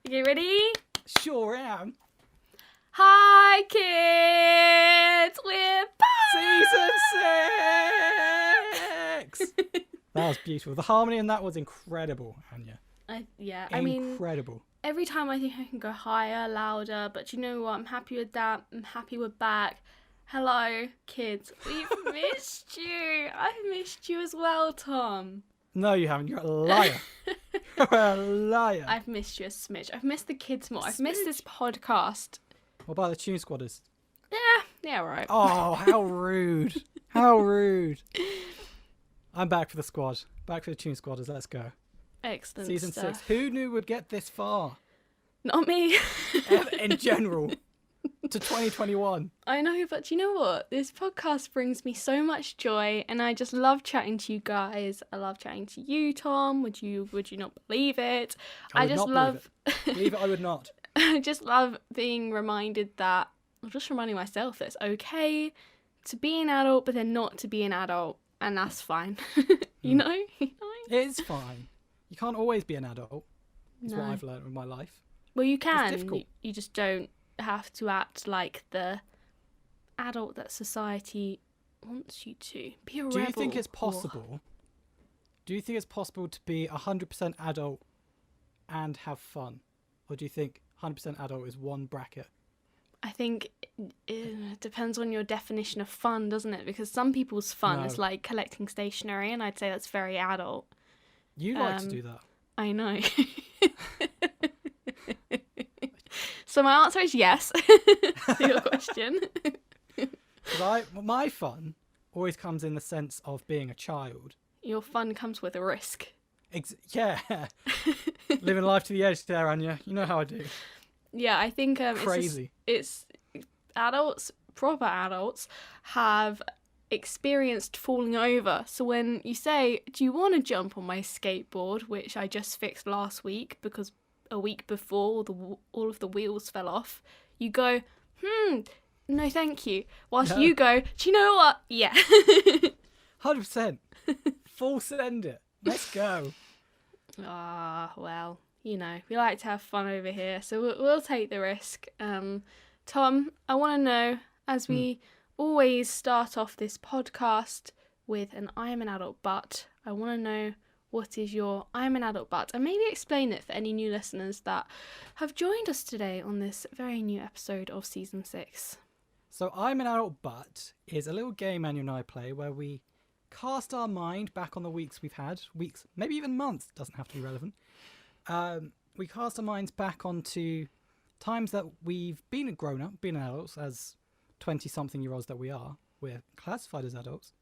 Okay, ready? Sure am. Hi, kids! We're back! Season 6! That was beautiful. The harmony in that was incredible, Anya. I mean, Incredible. every time I think I can go higher, louder, but you know what? I'm happy with that. I'm happy we're back. Hello, kids. We've missed you. I've missed you as well, Tom. No, you haven't. You're a liar. You're a liar. I've missed you a smidge. I've missed the kids more. I've missed this podcast. What about the Tune Squadders? Yeah, right. Oh, how rude. How rude. I'm back for the squad. Back for the Tune Squadders. Let's go. Excellent Season stuff. 6. Who knew we'd get this far? Not me. In general. To 2021. I know, but you know what? This podcast brings me so much joy, and I just love chatting to you guys. I love chatting to you, Tom. Would you not believe it? I would not believe it. Believe it, I would not. I just love being reminded that, I'm just reminding myself that it's okay to be an adult, but then not to be an adult, and that's fine. You know? It is fine. You can't always be an adult. Is what No. I've learned with my life. Well, you can. difficult. You just don't have to act like the adult that society wants you to. Be a rebel. Do you think it's or- possible? Do you think it's possible to be 100% adult and have fun? Or do you think 100% adult is one bracket? I think it depends on your definition of fun, doesn't it? Because some people's fun No. is like collecting stationery, and I'd say that's very adult. You like to do that. I know. So my answer is yes to your question. 'Cause my fun always comes in the sense of being a child. Your fun comes with a risk. Yeah. Living life to the edge there, Anya. You know how I do. Yeah, I think Crazy. It's adults, proper adults, have experienced falling over. So when you say, "Do you want to jump on my skateboard?" which I just fixed last week because a week before all of the wheels fell off, you go, no, thank you. Whilst No. you go, "Do you know what? Yeah." 100%. Full send it. Let's go. Well, you know, we like to have fun over here, so we'll take the risk. Tom, I want to know, as we always start off this podcast with an I am an adult but, I want to know what is your I am an adult but, and maybe explain it for any new listeners that have joined us today on this very new episode of Season 6. So I'm an adult but is a little game Anya and I play where we cast our mind back on the weeks we've had. Weeks, maybe even months, doesn't have to be relevant. We cast our minds back onto times that we've been a grown-up, been adults, as 20-something-year-olds that we are. We're classified as adults.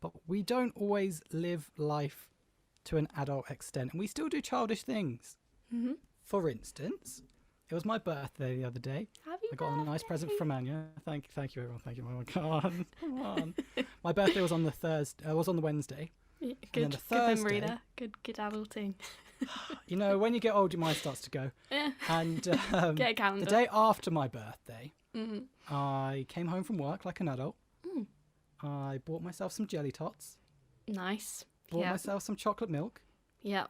But we don't always live life to an adult extent. And we still do childish things. Mm-hmm. For instance, it was my birthday the other day. Happy I got a nice birthday. present from Anya. Thank you, everyone. Thank you, everyone. Come on. My birthday was on the was on the Wednesday. Yeah, then good, the good memory Thursday- there. Good adulting. You know, when you get old, your mind starts to go. Yeah. And Get a calendar. the day after my birthday, Mhm. I came home from work like an adult. Mm. I bought myself some jelly tots, Nice. bought Yeah. myself some chocolate milk, Yeah.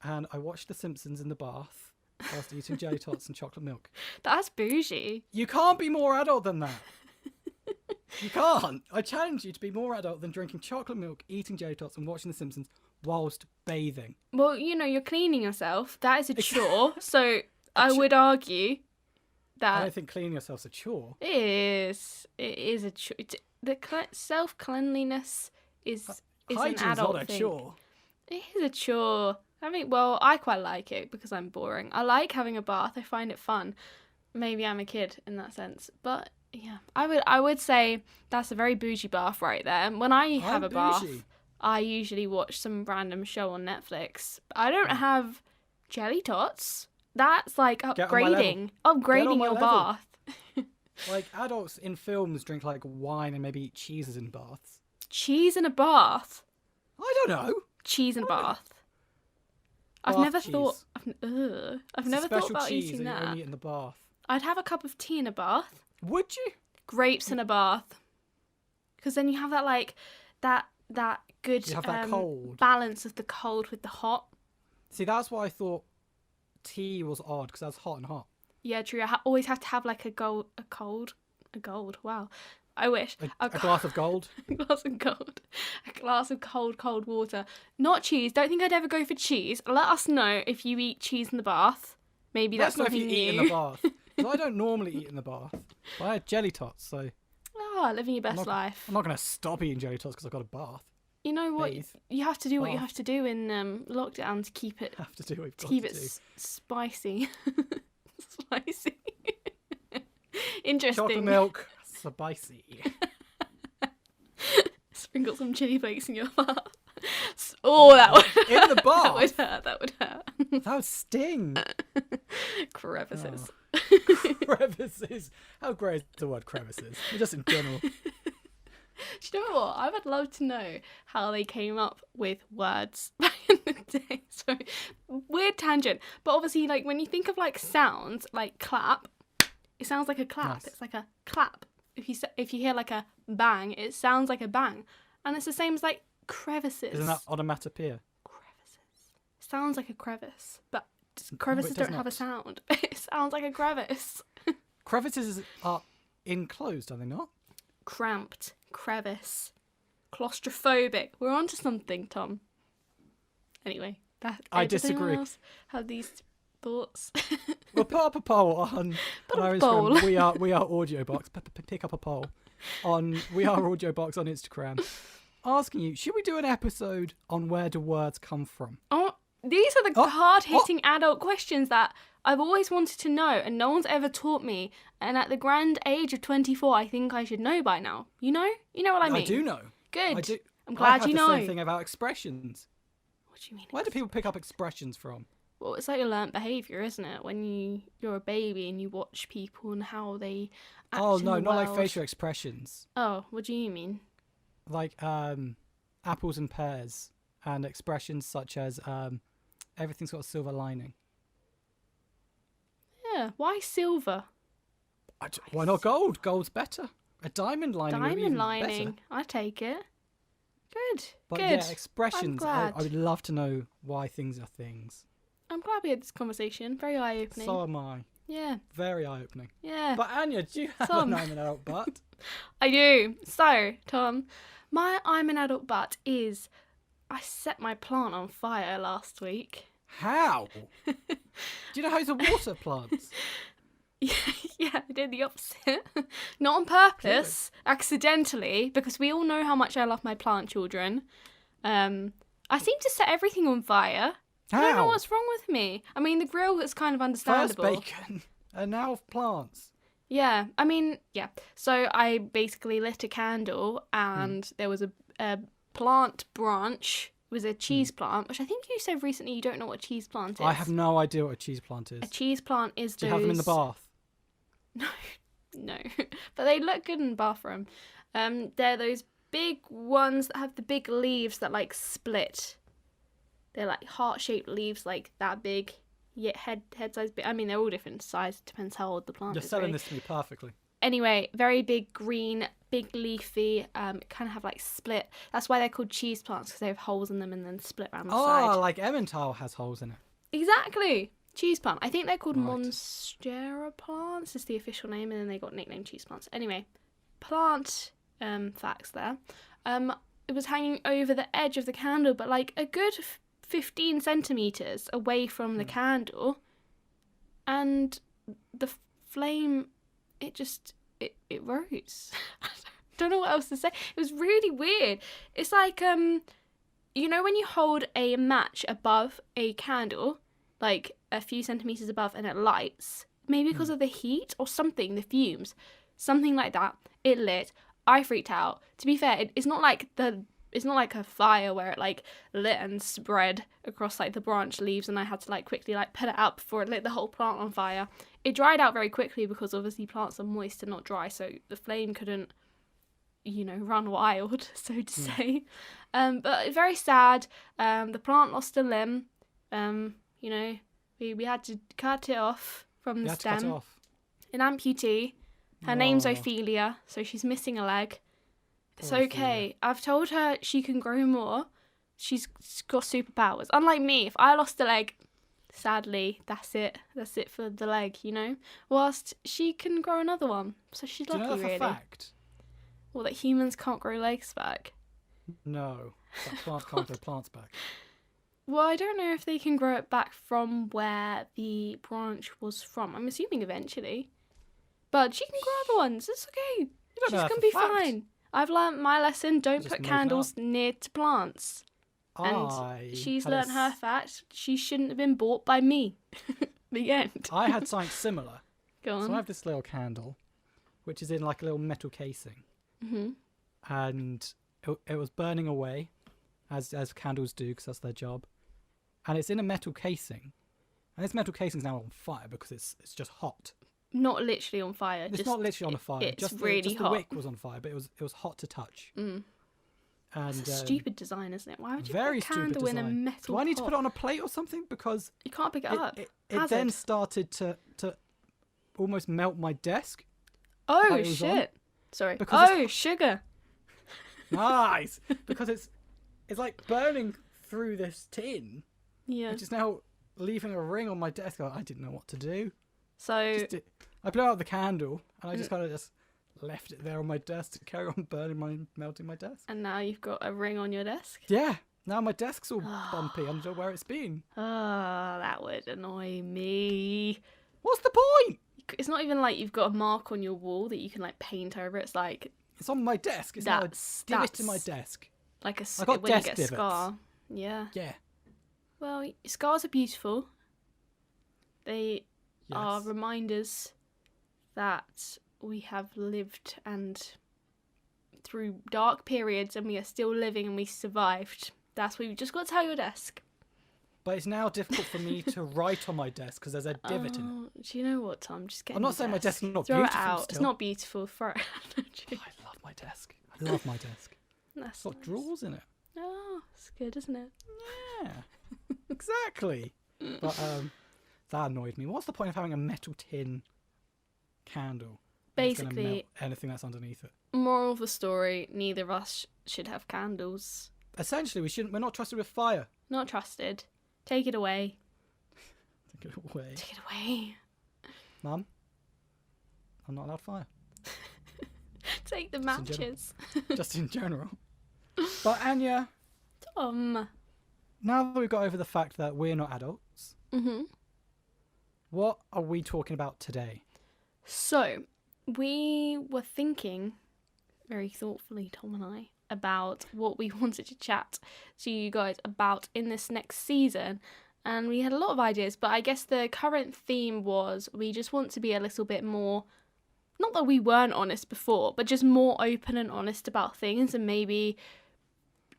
and I watched The Simpsons in the bath whilst eating jelly tots and chocolate milk. That's bougie. You can't be more adult than that. You can't. I challenge you to be more adult than drinking chocolate milk, eating jelly tots, and watching The Simpsons whilst bathing. Well, you know, you're cleaning yourself. That is a chore. So I chore. would argue I that don't think cleaning yourself's a chore. it is a chore. The self-cleanliness is an Hygiene's adult not a thing. chore. It is a chore. I mean, well, I quite like it because I'm boring. I like having a bath. I find it fun. Maybe I'm a kid in that sense, but yeah, I would say that's a very bougie bath right there. And when I have I'm a bath, bougie. I usually watch some random show on Netflix. I don't have jelly tots. That's like Get on my upgrading my your level. bath. Like, adults in films drink, like, wine and maybe eat cheeses in baths. Cheese in a bath. I don't know. Cheese in a bath. I've Bath never cheese. thought. I've It's never a thought special about cheese eating that you that. only eat in the bath. I'd have a cup of tea in a bath. Would you? Grapes in a bath. Because then you have that like that good You have that cold. balance of the cold with the hot. See, that's why I thought tea was odd because I was hot and hot. Yeah, true. I always have to have like a gold. Wow, I wish A glass of gold. a glass of gold, a glass of cold water. Not cheese. Don't think I'd ever go for cheese. Let us know if you eat cheese in the bath. Maybe Let us that's know if something you eat new. in the bath. 'Cause I don't normally eat in the bath. But I had jelly tots, so Living your best life. I'm not going to stop eating jelly tots because I've got a bath. You know what? Bathe. You have to do what you Bath. have to do in lockdown to keep it Have to do what you've to got keep to it do. spicy. Spicy. Interesting. Chocolate milk, spicy. Sprinkle some chili flakes in your bath. Oh, that would In the that would bath? hurt. That would hurt. That would sting. Crevices. Crevices. How great is the word crevices? Just in general. Do you know what? I would love to know how they came up with words back in the day. So weird tangent, but obviously, like when you think of like sounds, like clap, it sounds like a clap. Nice. It's like a clap. If you hear like a bang, it sounds like a bang, and it's the same as like crevices. Isn't that onomatopoeia? Crevices? Sounds like a crevice, but it crevices does don't have a not. sound. It sounds like a crevice. Crevices are enclosed, are they not? Cramped, crevice, claustrophobic. We're on to something, Tom. Anyway, I does anyone disagree. else have these thoughts? We'll put up a poll on our poll. Instagram. We are Audiobox. Pick up a poll on We Are Audiobox on Instagram, asking you: should we do an episode on where do words come from? Oh, these are the Oh, hard-hitting adult questions that I've always wanted to know, and no one's ever taught me. And at the grand age of 24, I think I should know by now. You know what I mean. I do know. Good. I do. I'm glad I you have the know. same thing about expressions. What do you mean? Where do people pick up expressions from? Well, it's like a learnt behaviour, isn't it? When you're a baby and you watch people and how they act Oh in no, the not like world. facial expressions. Oh, what do you mean? Like apples and pears, and expressions such as everything's got a silver lining. Yeah, why silver? Why not gold? Gold's better. A diamond lining would be Diamond even lining. better. I take it. Good. But Good. yeah, expressions. I glad. would love to know why things are things. I'm glad we had this conversation. Very eye-opening. So am I. Yeah. Very eye-opening. Yeah. But Anya, do you have Tom. an I'm an adult butt? I do. So, Tom, my I'm an adult but is I set my plant on fire last week. How? Do you know how to water plants? Yeah, I did the opposite. Not on purpose, accidentally, because we all know how much I love my plant children. I seem to set everything on fire. I don't know How? what's wrong with me. I mean, the grill is kind of First understandable. bacon, and now plants. Yeah, I mean, yeah. So I basically lit a candle, and there was a plant branch. It was a cheese plant, which I think you said recently you don't know what a cheese plant is. I have no idea what a cheese plant is. A cheese plant is Do you have them in the bath? No, but they look good in the bathroom. They're those big ones that have the big leaves that like split. They're like heart-shaped leaves, like that big. Yeah, head size. I mean, they're all different size. Depends how old the plant You're is. selling really. this to me perfectly. Anyway, very big green, big leafy. Kind of have like split. That's why they're called cheese plants, because they have holes in them and then split around the Oh, side. like Emmental has holes in it. Exactly. Cheese plant. I think they're called Right. Monstera plants is the official name, and then they got nicknamed cheese plants. Anyway, plant facts there. It was hanging over the edge of the candle, but like a good 15 centimeters away from the candle, and the flame, it rose. I don't know what else to say. It was really weird. It's like you know when you hold a match above a candle, like a few centimeters above, and it lights, maybe because of the heat or something, the fumes, something like that. It lit. I freaked out. To be fair, it's not like a fire where it like lit and spread across like the branch leaves, and I had to like quickly like put it out before it lit the whole plant on fire. It dried out very quickly because obviously plants are moist and not dry, so the flame couldn't, run wild, so to say. But very sad. The plant lost a limb. We had to cut it off from You the had to cut it stem. off. An amputee. Her name's Oh. Ophelia, so she's missing a leg. It's Poor okay. I've told her she can grow more. She's got superpowers. Unlike me, if I lost a leg, sadly, that's it. That's it for the leg, you know? Whilst she can grow another one. So she's Do you lucky, know that for really. a fact? Well, that humans can't grow legs back. No. That plants can't grow plants back. Well, I don't know if they can grow it back from where the branch was from. I'm assuming eventually. But she can grow other ones. It's okay. You don't know She's that going for to be a fact. fine. I've learnt my lesson. Don't Just put making it candles near to plants. And she's learnt her fact. She shouldn't have been bought by me. The end. I had something similar. Go on. So I have this little candle, which is in like a little metal casing. Mm-hmm. And it was burning away, as candles do, because that's their job. And it's in a metal casing. And this metal casing's now on fire because it's just hot. Not literally on fire. It's not literally on fire. It's just really just hot. The wick was on fire, but it was hot to touch. Mm. And It's a stupid design, isn't it? Why would you very put a candle stupid in a design. metal Do I need to pot? put it on a plate or something? Because You can't pick it up. it Hazard. then started to almost melt my desk. Oh, it was on. shit. Sorry. Because Oh, sugar. Nice, because it's like burning through this tin, Yeah. which is now leaving a ring on my desk. I didn't know what to do. So, I blew out the candle and I just kind of just left it there on my desk to carry on melting my desk. and now you've got a ring on your desk? Yeah, now my desk's all bumpy. I don't know where it's been. Oh, that would annoy me. What's the point? It's not even like you've got a mark on your wall that you can like paint over. It's like It's on my desk. It's now a That's- divot in my that's- desk. like a I got when you desk get a divots. scar. Yeah. Yeah. Well, scars are beautiful. They are Yes. reminders that we have lived and through dark periods and we are still living and we survived. That's what you've just got to tell your desk. But it's now difficult for me to write on my desk because there's a divot in it. Oh, do you know what, Tom? Just get I'm in not the saying my desk is not Throw beautiful it out. still. It's not beautiful. Throw it out. I love my desk. I love my desk. That's It's got nice. drawers in it. Oh, it's good, isn't it? Yeah. Exactly. But that annoyed me. What's the point of having a metal tin candle? if it's gonna Basically, melt anything that's underneath it. moral of the story, neither of us should have candles. Essentially, we're not trusted with fire. Not trusted. Take it away. Take it away. Take it away. Mum, I'm not allowed fire. Take the in general. matches. Just in general. But Anya, Tom. now that we've got over the fact that we're not adults, Mm-hmm. what are we talking about today? So, we were thinking, very thoughtfully, Tom and I, about what we wanted to chat to you guys about in this next season. And we had a lot of ideas, but I guess the current theme was we just want to be a little bit more, not that we weren't honest before, but just more open and honest about things and maybe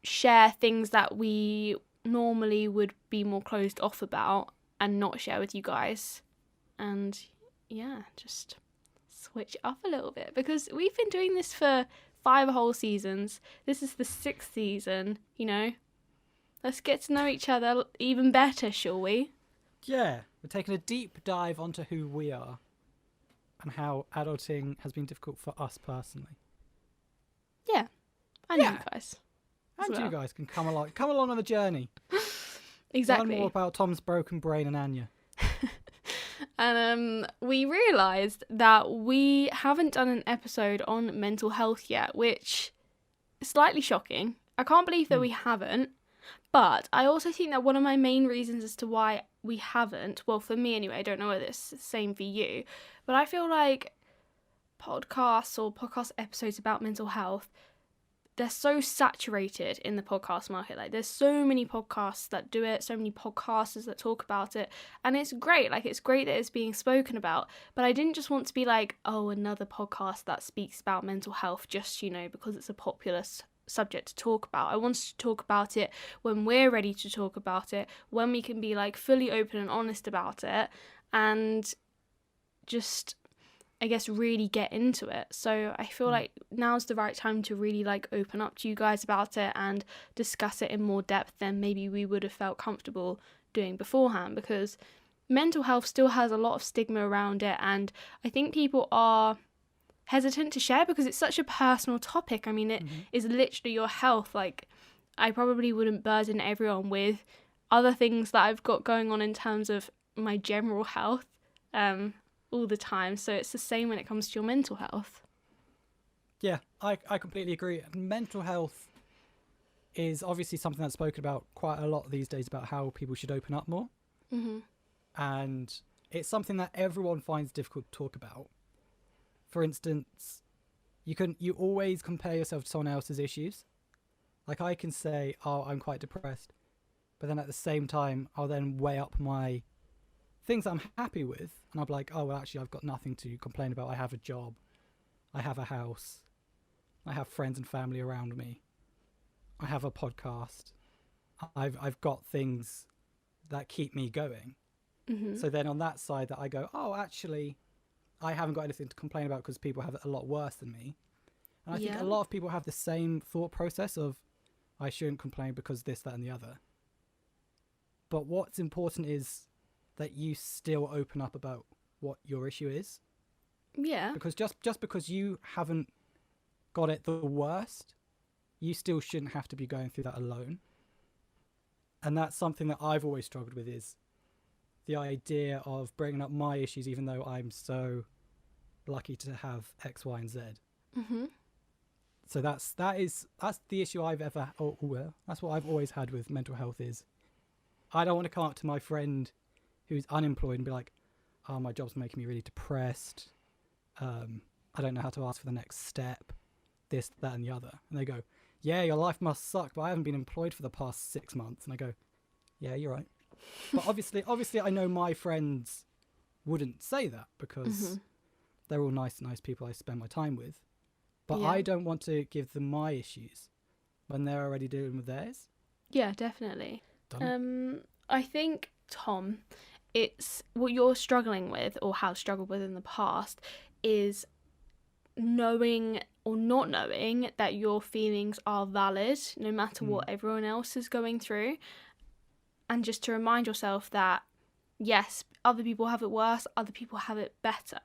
share things that we normally would be more closed off about and not share with you guys. And yeah, just switch up a little bit because we've been doing this for 5 whole seasons. This is the 6th season, you know. Let's get to know each other even better, shall we? Yeah, we're taking a deep dive onto who we are and how adulting has been difficult for us personally. Yeah. And Yeah. you guys. And As well. you guys can come along on the journey. Exactly. Learn more about Tom's broken brain and Anya. And we realised that we haven't done an episode on mental health yet, which is slightly shocking. I can't believe that we haven't. But I also think that one of my main reasons as to why we haven't, well, for me anyway, I don't know whether it's the same for you, but I feel like podcasts or podcast episodes about mental health, they're so saturated in the podcast market. Like, there's so many podcasts that do it, so many podcasters that talk about it, and it's great. Like, it's great that it's being spoken about, but I didn't just want to be like, oh, another podcast that speaks about mental health just, you know, because it's a popular subject to talk about. I wanted to talk about it when we're ready to talk about it, when we can be like fully open and honest about it, and just, I guess, really get into it. So I feel like now's the right time to really like open up to you guys about it and discuss it in more depth than maybe we would have felt comfortable doing beforehand, because mental health still has a lot of stigma around it, and I think people are hesitant to share because it's such a personal topic. I mean, it is literally your health. Like, I probably wouldn't burden everyone with other things that I've got going on in terms of my general health all the time. So it's the same when it comes to your mental health. Yeah, I completely agree. Mental health is obviously something that's spoken about quite a lot these days, about how people should open up more. Mm-hmm. And it's something that everyone finds difficult to talk about. For instance, you always compare yourself to someone else's issues. Like, I can say, oh, I'm quite depressed, but then at the same time, I'll then weigh up my things that I'm happy with, and I'll be like, oh, well, actually, I've got nothing to complain about. I have a job, I have a house, I have friends and family around me, I have a podcast, I've got things that keep me going. Mm-hmm. So then on that side that I go, oh, actually, I haven't got anything to complain about because people have it a lot worse than me. And I think a lot of people have the same thought process of, I shouldn't complain because this, that, and the other. But what's important is that you still open up about what your issue is. Yeah. Because just because you haven't got it the worst, you still shouldn't have to be going through that alone. And that's something that I've always struggled with, is the idea of bringing up my issues, even though I'm so lucky to have X, Y, and Z. Mm-hmm. So that's the issue I've ever, that's what I've always had with mental health, is I don't want to come up to my friend who's unemployed and be like, oh, my job's making me really depressed. I don't know how to ask for the next step, this, that, and the other. And they go, yeah, your life must suck, but I haven't been employed for the past 6 months. And I go, yeah, you're right. But obviously I know my friends wouldn't say that because they're all nice people I spend my time with. But I don't want to give them my issues when they're already dealing with theirs. Yeah, definitely. Done. I think, Tom, it's what you're struggling with, or have struggled with in the past, is knowing or not knowing that your feelings are valid no matter what everyone else is going through. And just to remind yourself that, yes, other people have it worse, other people have it better,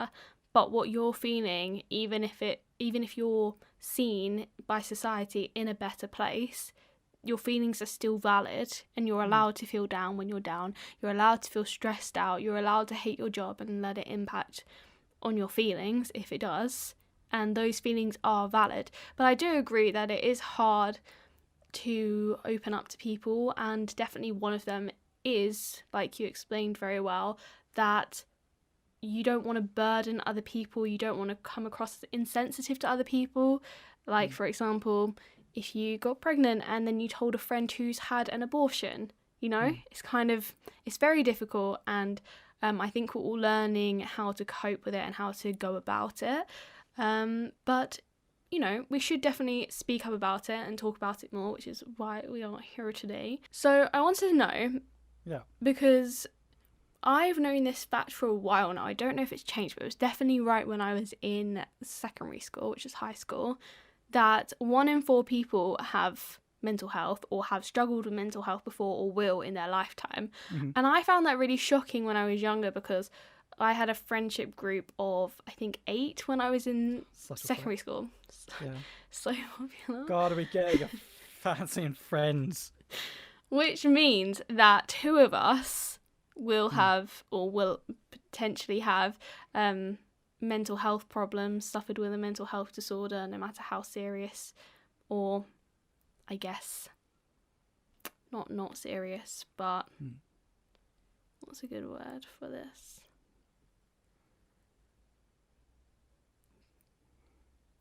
but what you're feeling, even if you're seen by society in a better place, your feelings are still valid, and you're allowed to feel down when you're down. You're allowed to feel stressed out. You're allowed to hate your job and let it impact on your feelings if it does. And those feelings are valid. But I do agree that it is hard to open up to people, and definitely one of them is, like you explained very well, that you don't want to burden other people, you don't want to come across as insensitive to other people. Like, for example, if you got pregnant and then you told a friend who's had an abortion, it's very difficult, and I think we're all learning how to cope with it and how to go about it. But we should definitely speak up about it and talk about it more, which is why we are here today. So I wanted to know, because I've known this fact for a while now. I don't know if it's changed, but it was definitely right when I was in secondary school, which is high school, that 1 in 4 people have mental health or have struggled with mental health before or will in their lifetime. Mm-hmm. And I found that really shocking when I was younger, because I had a friendship group of, I think, 8 when I was in secondary school. Yeah. So popular. God, are we getting fancy and friends? Which means that 2 of us will have, or will potentially have, mental health problems, suffered with a mental health disorder, no matter how serious, or I guess not serious, but what's a good word for this?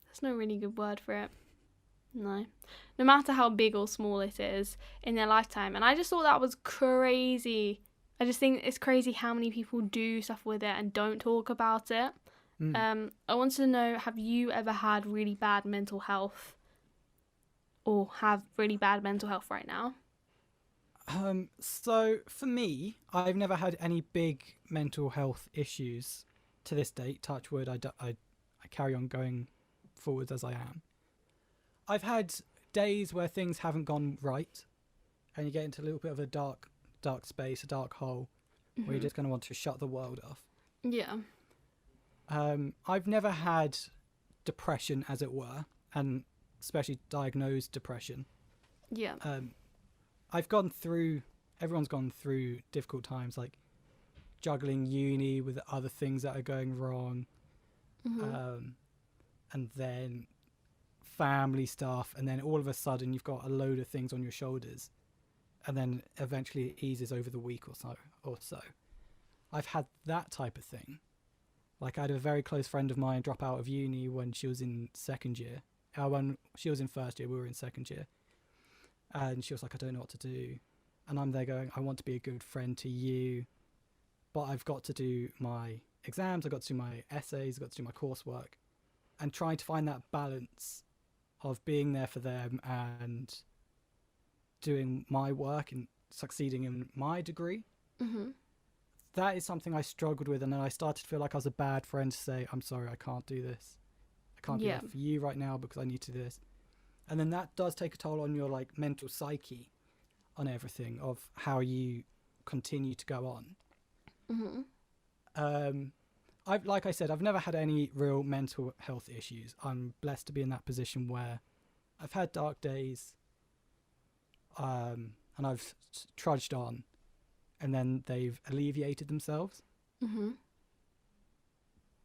There's no really good word for it. No matter how big or small it is in their lifetime. And I just thought that was crazy. I just think it's crazy how many people do suffer with it and don't talk about it. I wanted to know, have you ever had really bad mental health, or have really bad mental health right now? So for me, I've never had any big mental health issues to this date. Touch wood, I carry on going forwards as I am. I've had days where things haven't gone right, and you get into a little bit of a dark space, a dark hole, where you're just going to want to shut the world off. Yeah. I've never had depression, as it were, and especially diagnosed depression. Yeah. I've gone through everyone's gone through difficult times, like juggling uni with other things that are going wrong, and then family stuff, and then all of a sudden you've got a load of things on your shoulders, and then eventually it eases over the week or so. I've had that type of thing. Like, I had a very close friend of mine drop out of uni when she was in second year. When she was in first year, we were in second year. And she was like, I don't know what to do. And I'm there going, I want to be a good friend to you, but I've got to do my exams, I've got to do my essays, I've got to do my coursework. And trying to find that balance of being there for them and doing my work and succeeding in my degree. That is something I struggled with, and then I started to feel like I was a bad friend to say, I'm sorry, I can't do this. I can't do that for you right now because I need to do this. And then that does take a toll on your like mental psyche, on everything of how you continue to go on. Like I said, I've never had any real mental health issues. I'm blessed to be in that position where I've had dark days, and I've trudged on, and then they've alleviated themselves.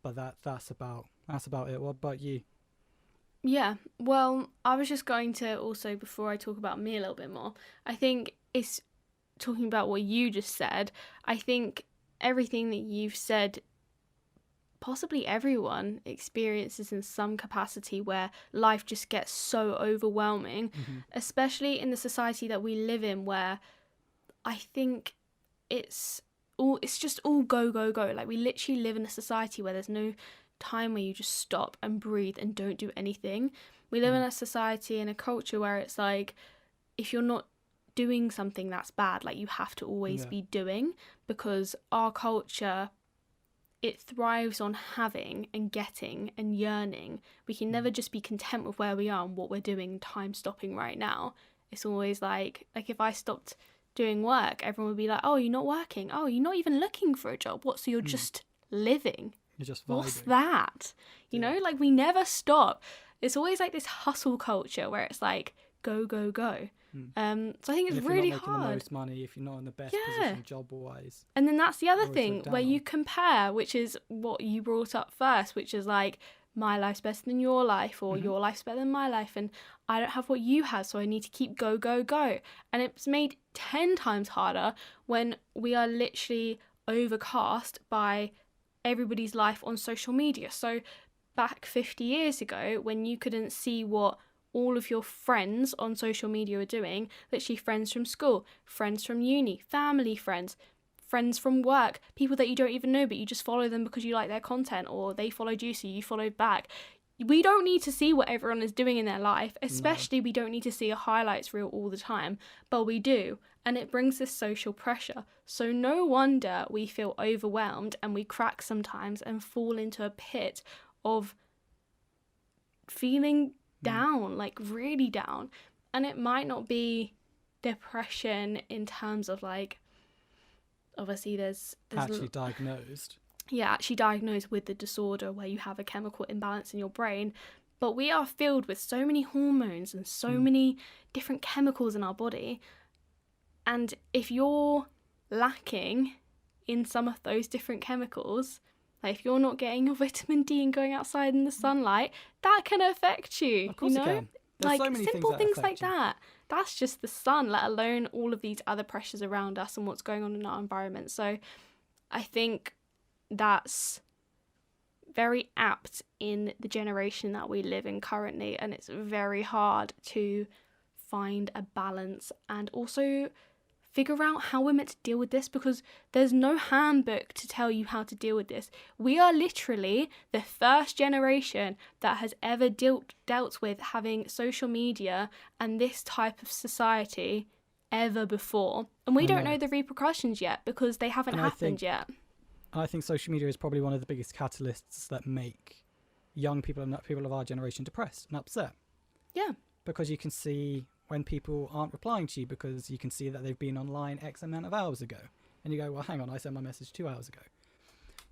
But that's about it. What about you? Yeah, well, I was just going to also, before I talk about me a little bit more, I think it's talking about what you just said. I think everything that you've said, possibly everyone experiences in some capacity where life just gets so overwhelming, especially in the society that we live in, where I think it's just all go, go, go. Like, we literally live in a society where there's no time where you just stop and breathe and don't do anything. We live in a society and a culture where it's like, if you're not doing something, that's bad. Like, you have to always be doing, because our culture, it thrives on having and getting and yearning. We can never just be content with where we are and what we're doing, time stopping right now. It's always like if I stopped doing work, everyone would be like, oh, you're not working, oh, you're not even looking for a job, what, so you're just living? You're just vibing. What's that? You know, like, we never stop. It's always like this hustle culture where it's like go, go, go. So I think it's really hard. If you're not making the most money, if you're not in the best position job-wise. And then that's the other thing where you compare, which is what you brought up first, which is like, my life's better than your life, or your life's better than my life, and I don't have what you have, so I need to keep go, go, go. And it's made 10 times harder when we are literally overcast by everybody's life on social media. So back 50 years ago, when you couldn't see what all of your friends on social media are doing, literally friends from school, friends from uni, family friends, friends from work, people that you don't even know but you just follow them because you like their content, or they followed you so you followed back. We don't need to see what everyone is doing in their life, especially we don't need to see a highlights reel all the time, but we do, and it brings this social pressure. So no wonder we feel overwhelmed and we crack sometimes and fall into a pit of feeling down, like really down. And it might not be depression in terms of like, obviously there's actually diagnosed. Yeah, actually diagnosed with the disorder where you have a chemical imbalance in your brain. But we are filled with so many hormones and so many different chemicals in our body. And if you're lacking in some of those different chemicals, like if you're not getting your vitamin D and going outside in the sunlight, that can affect you. Of course, you know? it can. There's Like, so many simple things like you. that. That's just the sun, let alone all of these other pressures around us and what's going on in our environment. So I think that's very apt in the generation that we live in currently, and it's very hard to find a balance and also figure out how we're meant to deal with this, because there's no handbook to tell you how to deal with this. We are literally the first generation that has ever dealt with having social media and this type of society ever before, and we don't know the repercussions yet because they haven't happened yet. I think social media is probably one of the biggest catalysts that make young people and people of our generation depressed and upset. Yeah. Because you can see when people aren't replying to you, because you can see that they've been online X amount of hours ago. And you go, well, hang on, I sent my message 2 hours ago.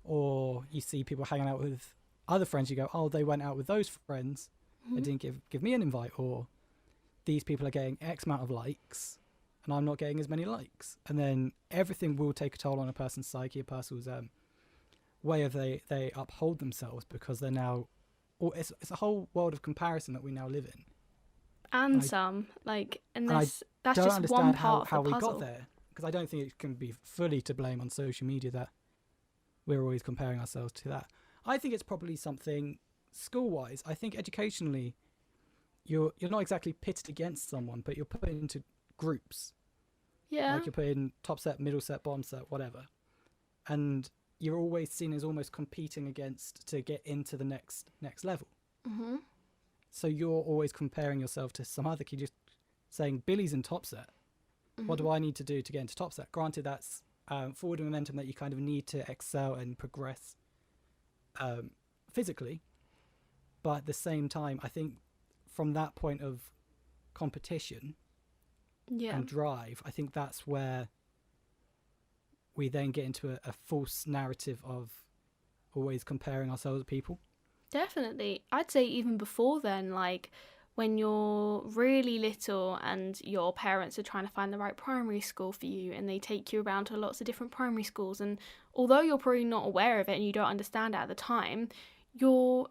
Or you see people hanging out with other friends, you go, oh, they went out with those friends. They didn't give me an invite. Or these people are getting X amount of likes and I'm not getting as many likes. And then everything will take a toll on a person's psyche, a person's way of they uphold themselves, because they're now, or it's a whole world of comparison that we now live in. And that's Don't just understand one part how of the we puzzle. got there, because I don't think it can be fully to blame on social media that we're always comparing ourselves to that. I think it's probably something school-wise. I think educationally, you're not exactly pitted against someone, but you're put into groups. Yeah. Like you're put in top set, middle set, bottom set, whatever, and you're always seen as almost competing against to get into the next level. Mm-hmm. So you're always comparing yourself to some other kid, just saying Billy's in top set. Mm-hmm. What do I need to do to get into top set? Granted, that's forward momentum that you kind of need to excel and progress physically, but at the same time, I think from that point of competition and drive, I think that's where we then get into a false narrative of always comparing ourselves to people. Definitely. I'd say even before then, like when you're really little and your parents are trying to find the right primary school for you, and they take you around to lots of different primary schools, and although you're probably not aware of it and you don't understand it at the time, you're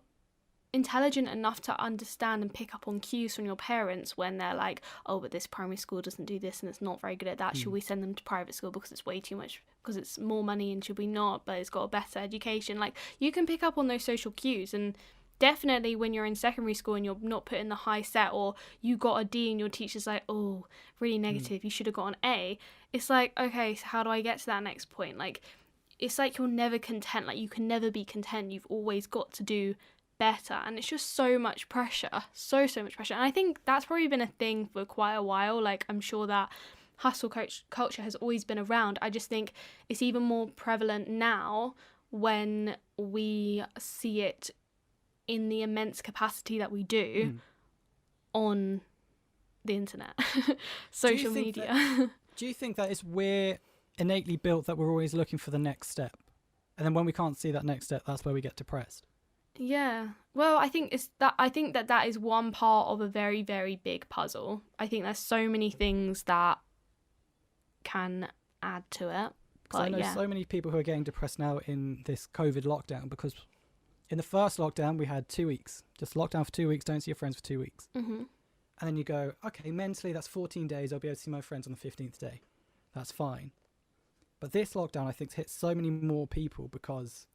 intelligent enough to understand and pick up on cues from your parents when they're like, oh, but this primary school doesn't do this and it's not very good at that. Should we send them to private school because it's way too much, because it's more money, and should we not, but it's got a better education? Like, you can pick up on those social cues. And definitely when you're in secondary school and you're not put in the high set, or you got a D and your teacher's like, oh, really negative, you should have got an A, it's like, okay, so how do I get to that next point? Like, it's like you're never content. Like, you can never be content. You've always got to do better, and it's just so much pressure, so much pressure. And I think that's probably been a thing for quite a while. Like, I'm sure that hustle culture has always been around. I just think it's even more prevalent now when we see it in the immense capacity that we do on the internet, social media. Do you think that we're innately built that we're always looking for the next step, and then when we can't see that next step, that's where we get depressed? Yeah. Well, I think that is one part of a very, very big puzzle. I think there's so many things that can add to it. Because I know so many people who are getting depressed now in this COVID lockdown, because in the first lockdown we had 2 weeks, just lockdown for 2 weeks, don't see your friends for 2 weeks. Mm-hmm. And then you go, okay, mentally that's 14 days, I'll be able to see my friends on the 15th day. That's fine. But this lockdown, I think, hit so many more people because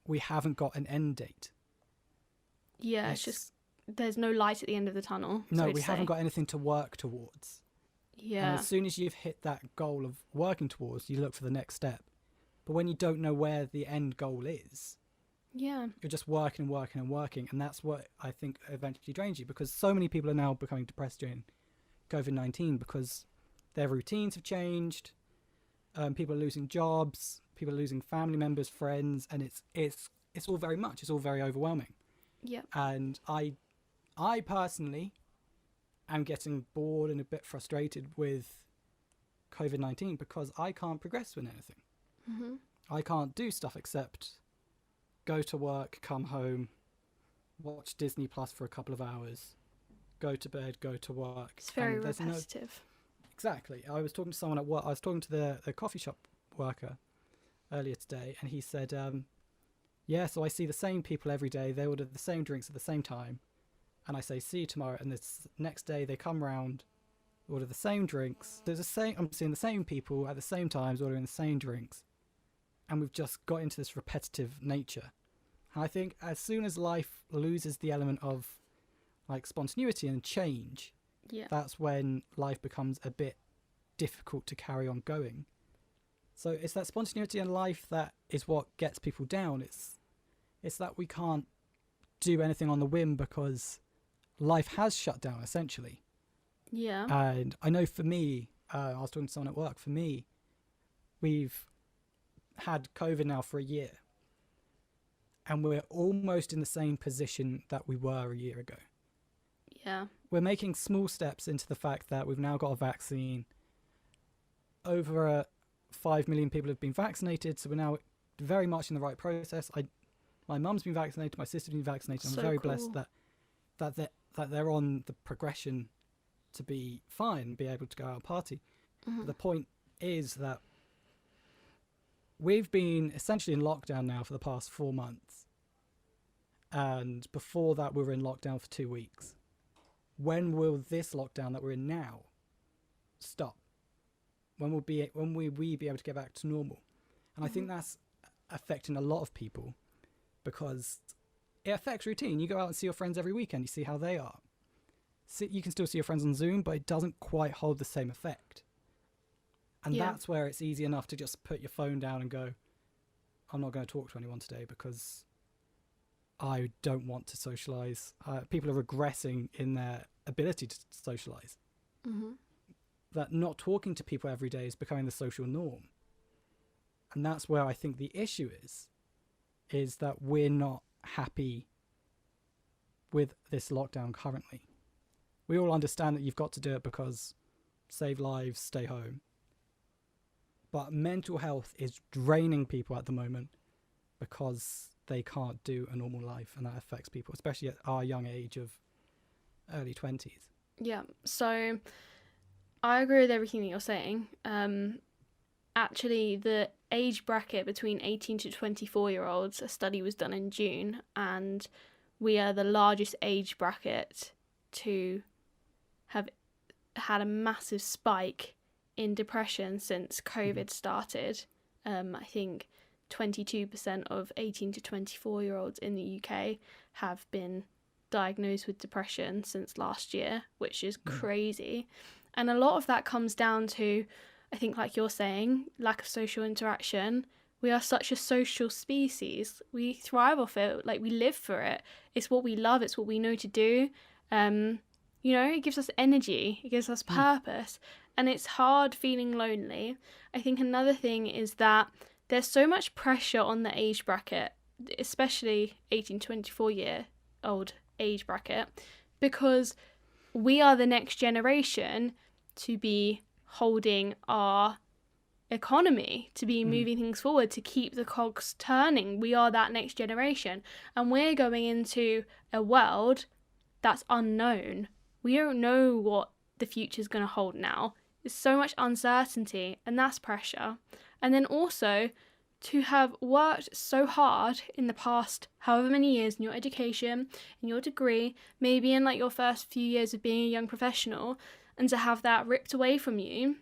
we haven't got an end date. Yeah, it's just, there's no light at the end of the tunnel. No, we haven't got anything to work towards. Yeah. And as soon as you've hit that goal of working towards, you look for the next step. But when you don't know where the end goal is, you're just working and working and working. And that's what I think eventually drains you, because so many people are now becoming depressed during COVID-19 because their routines have changed. People are losing jobs. People are losing family members, friends, and it's all very much. It's all very overwhelming. Yeah. And I personally am getting bored and a bit frustrated with COVID-19 because I can't progress with anything. Mm-hmm. I can't do stuff except go to work, come home, watch Disney Plus for a couple of hours, go to bed, go to work. It's very repetitive. Exactly. I was talking to someone at work. I was talking to the coffee shop worker earlier today, and he said, yeah, so I see the same people every day. They order the same drinks at the same time. And I say, see you tomorrow. And this next day they come round, order the same drinks. I'm seeing the same people at the same times ordering the same drinks. And we've just got into this repetitive nature. And I think as soon as life loses the element of like spontaneity and change, that's when life becomes a bit difficult to carry on going. So it's that spontaneity in life that is what gets people down. It's that we can't do anything on the whim because life has shut down, essentially. Yeah. And I know for me, I was talking to someone at work, for me, we've had COVID now for a year. And we're almost in the same position that we were a year ago. Yeah. We're making small steps into the fact that we've now got a vaccine. Over 5 million people have been vaccinated, so we're now very much in the right process. My mum's been vaccinated, my sister's been vaccinated. I'm very blessed that they're on the progression to be fine, be able to go out and party. Mm-hmm. But the point is that we've been essentially in lockdown now for the past 4 months. And before that, we were in lockdown for 2 weeks. When will this lockdown that we're in now stop? When will we be able to get back to normal? And I think that's affecting a lot of people because it affects routine. You go out and see your friends every weekend. You see how they are. You can still see your friends on Zoom, but it doesn't quite hold the same effect. And that's where it's easy enough to just put your phone down and go, I'm not going to talk to anyone today because I don't want to socialise. People are regressing in their ability to socialise. Mm-hmm. That not talking to people every day is becoming the social norm. And that's where I think the issue is that we're not happy with this lockdown currently. We all understand that you've got to do it because save lives, stay home. But mental health is draining people at the moment because they can't do a normal life, and that affects people, especially at our young age of early 20s. Yeah, so I agree with everything that you're saying. Actually, the age bracket between 18 to 24-year-olds, a study was done in June, and we are the largest age bracket to have had a massive spike in depression since COVID started. I think 22% of 18 to 24-year-olds in the UK have been diagnosed with depression since last year, which is crazy. And a lot of that comes down to, I think, like you're saying, lack of social interaction. We are such a social species. We thrive off it. Like, we live for it. It's what we love. It's what we know to do. It gives us energy. It gives us purpose. And it's hard feeling lonely. I think another thing is that there's so much pressure on the age bracket, especially 18 to 24-year-old age bracket, because we are the next generation to be holding our economy, to be moving things forward, to keep the cogs turning. We are that next generation, and we're going into a world that's unknown. We don't know what the future's going to hold now. There's so much uncertainty, and that's pressure. And then also to have worked so hard in the past however many years in your education, in your degree, maybe in like your first few years of being a young professional, and to have that ripped away from you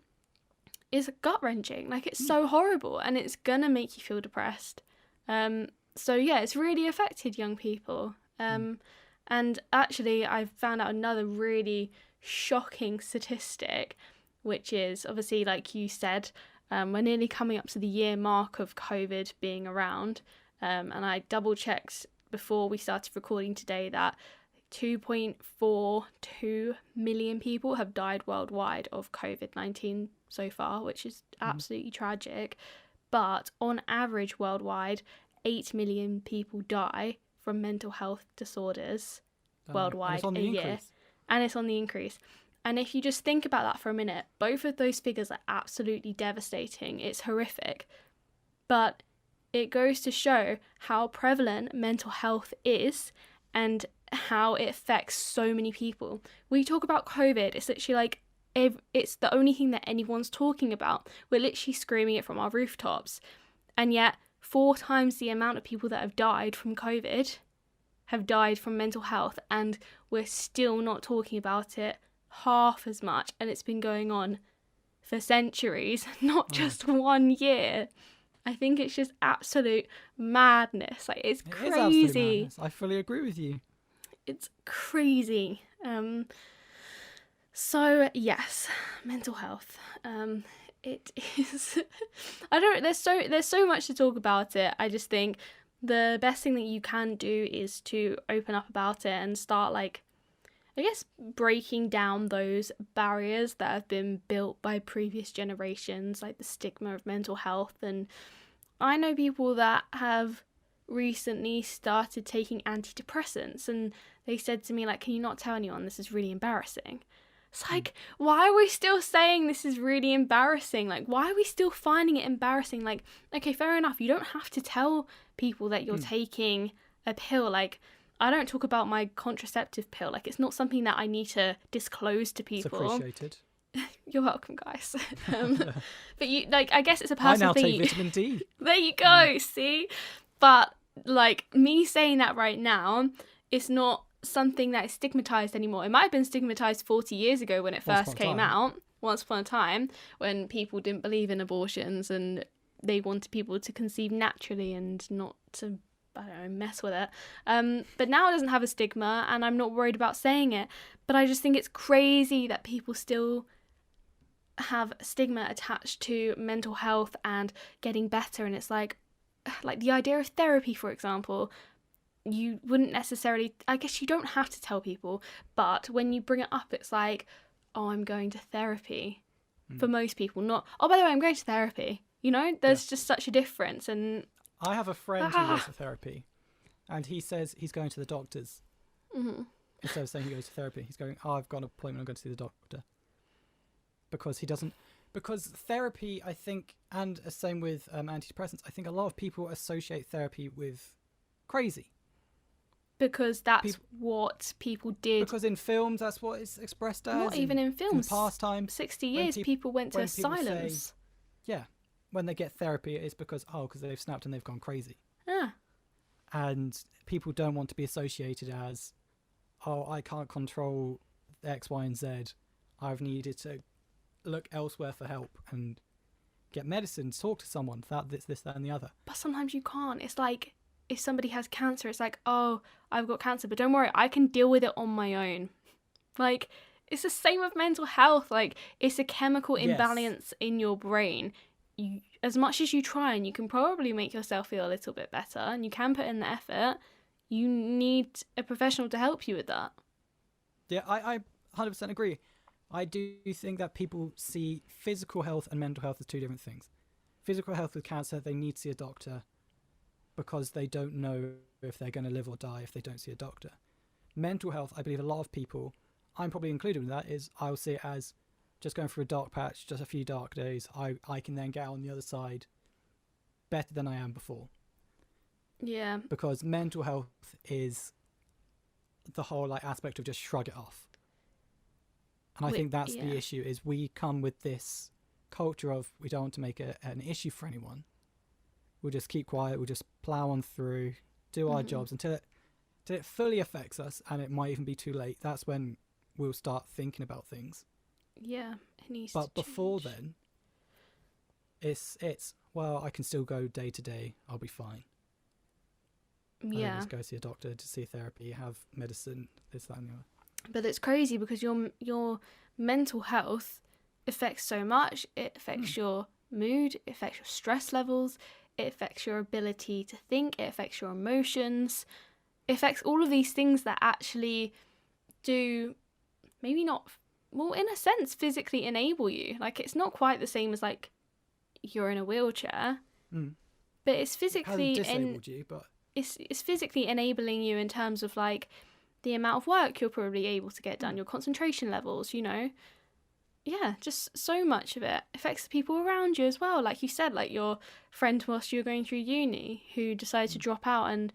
is gut-wrenching. Like, it's so horrible, and it's gonna make you feel depressed. So yeah, it's really affected young people. And actually, I found out another really shocking statistic, which is obviously, like you said, we're nearly coming up to the year mark of COVID being around. And I double-checked before we started recording today that 2.42 million people have died worldwide of COVID-19 so far, which is absolutely tragic. But on average worldwide, 8 million people die from mental health disorders worldwide a year. And it's on the increase. And if you just think about that for a minute, both of those figures are absolutely devastating. It's horrific. But it goes to show how prevalent mental health is and how it affects so many people. We talk about COVID, it's literally like it's the only thing that anyone's talking about. We're literally screaming it from our rooftops. And yet 4 times the amount of people that have died from COVID have died from mental health, and we're still not talking about it half as much, and it's been going on for centuries, not just 1 year. I think it's just absolute madness. Like, it's crazy. It is absolute madness. I fully agree with you. It's crazy. So yes, mental health. It is. There's so much to talk about it. I just think the best thing that you can do is to open up about it and start, like, I guess, breaking down those barriers that have been built by previous generations, like the stigma of mental health. And I know people that have recently started taking antidepressants, and they said to me, like, can you not tell anyone? This is really embarrassing. It's like, why are we still saying this is really embarrassing? Like, why are we still finding it embarrassing? Like, okay, fair enough. You don't have to tell people that you're taking a pill. Like, I don't talk about my contraceptive pill. Like, it's not something that I need to disclose to It's people. appreciated. You're welcome, guys. But you, like, I guess it's a I personal now thing. take vitamin D. There you go, see? But, like, me saying that right now, it's not something that is stigmatized anymore. It might have been stigmatized 40 years ago when it first came out, once upon a time, when people didn't believe in abortions and they wanted people to conceive naturally and not to, I don't know, mess with it. But now it doesn't have a stigma, and I'm not worried about saying it. But I just think it's crazy that people still have stigma attached to mental health and getting better. And it's like the idea of therapy, for example, you wouldn't necessarily, I guess you don't have to tell people, but when you bring it up, it's like, oh, I'm going to therapy. For most people, not, oh, by the way, I'm going to therapy. You know, there's just such a difference. And I have a friend who goes to therapy, and he says he's going to the doctors. Instead of saying he goes to therapy, he's going, oh, I've got an appointment, I'm going to see the doctor. Because therapy, I think, and the same with antidepressants, I think a lot of people associate therapy with crazy. Because that's what people did. Because in films, that's what it's expressed as. Not even in films. In past times. 60 years, people went to asylums. Yeah. When they get therapy, it's because they've snapped and they've gone crazy. Yeah. And people don't want to be associated as, oh, I can't control X, Y, and Z. I've needed to look elsewhere for help and get medicine, talk to someone, this, that, and the other. But sometimes you can't. It's like, if somebody has cancer, it's like, oh, I've got cancer, but don't worry, I can deal with it on my own. Like, it's the same with mental health. Like, it's a chemical imbalance in your brain. As much as you try, and you can probably make yourself feel a little bit better, and you can put in the effort, you need a professional to help you with that. Yeah, I 100% agree. I do think that people see physical health and mental health as two different things. Physical health with cancer, they need to see a doctor because they don't know if they're going to live or die if they don't see a doctor. Mental health, I believe a lot of people, I'm probably included in that, is I'll see it as just going through a dark patch, just a few dark days. I can then get out on the other side better than I am before. Yeah. Because mental health is the whole aspect of just shrug it off. And I think that's the issue, is we come with this culture of we don't want to make an issue for anyone. We'll just keep quiet, we'll just plow on through, do our jobs until it fully affects us, and it might even be too late. That's when we'll start thinking about things. Yeah, it needs But to before change. then, it's well, I can still go day to day, I'll be fine. Yeah. Just go see a doctor, to see therapy, have medicine, this, that, and the other. But it's crazy because your mental health affects so much. It affects your mood, it affects your stress levels, it affects your ability to think, it affects your emotions, it affects all of these things that actually do, maybe not, well, in a sense, physically enable you. Like, it's not quite the same as, like, you're in a wheelchair, but it's physically... It hasn't disabled you, but... It's physically enabling you in terms of, like, the amount of work you're probably able to get done, your concentration levels, you know. Yeah, just so much of it affects the people around you as well. Like you said, like your friend whilst you were going through uni who decided to drop out, and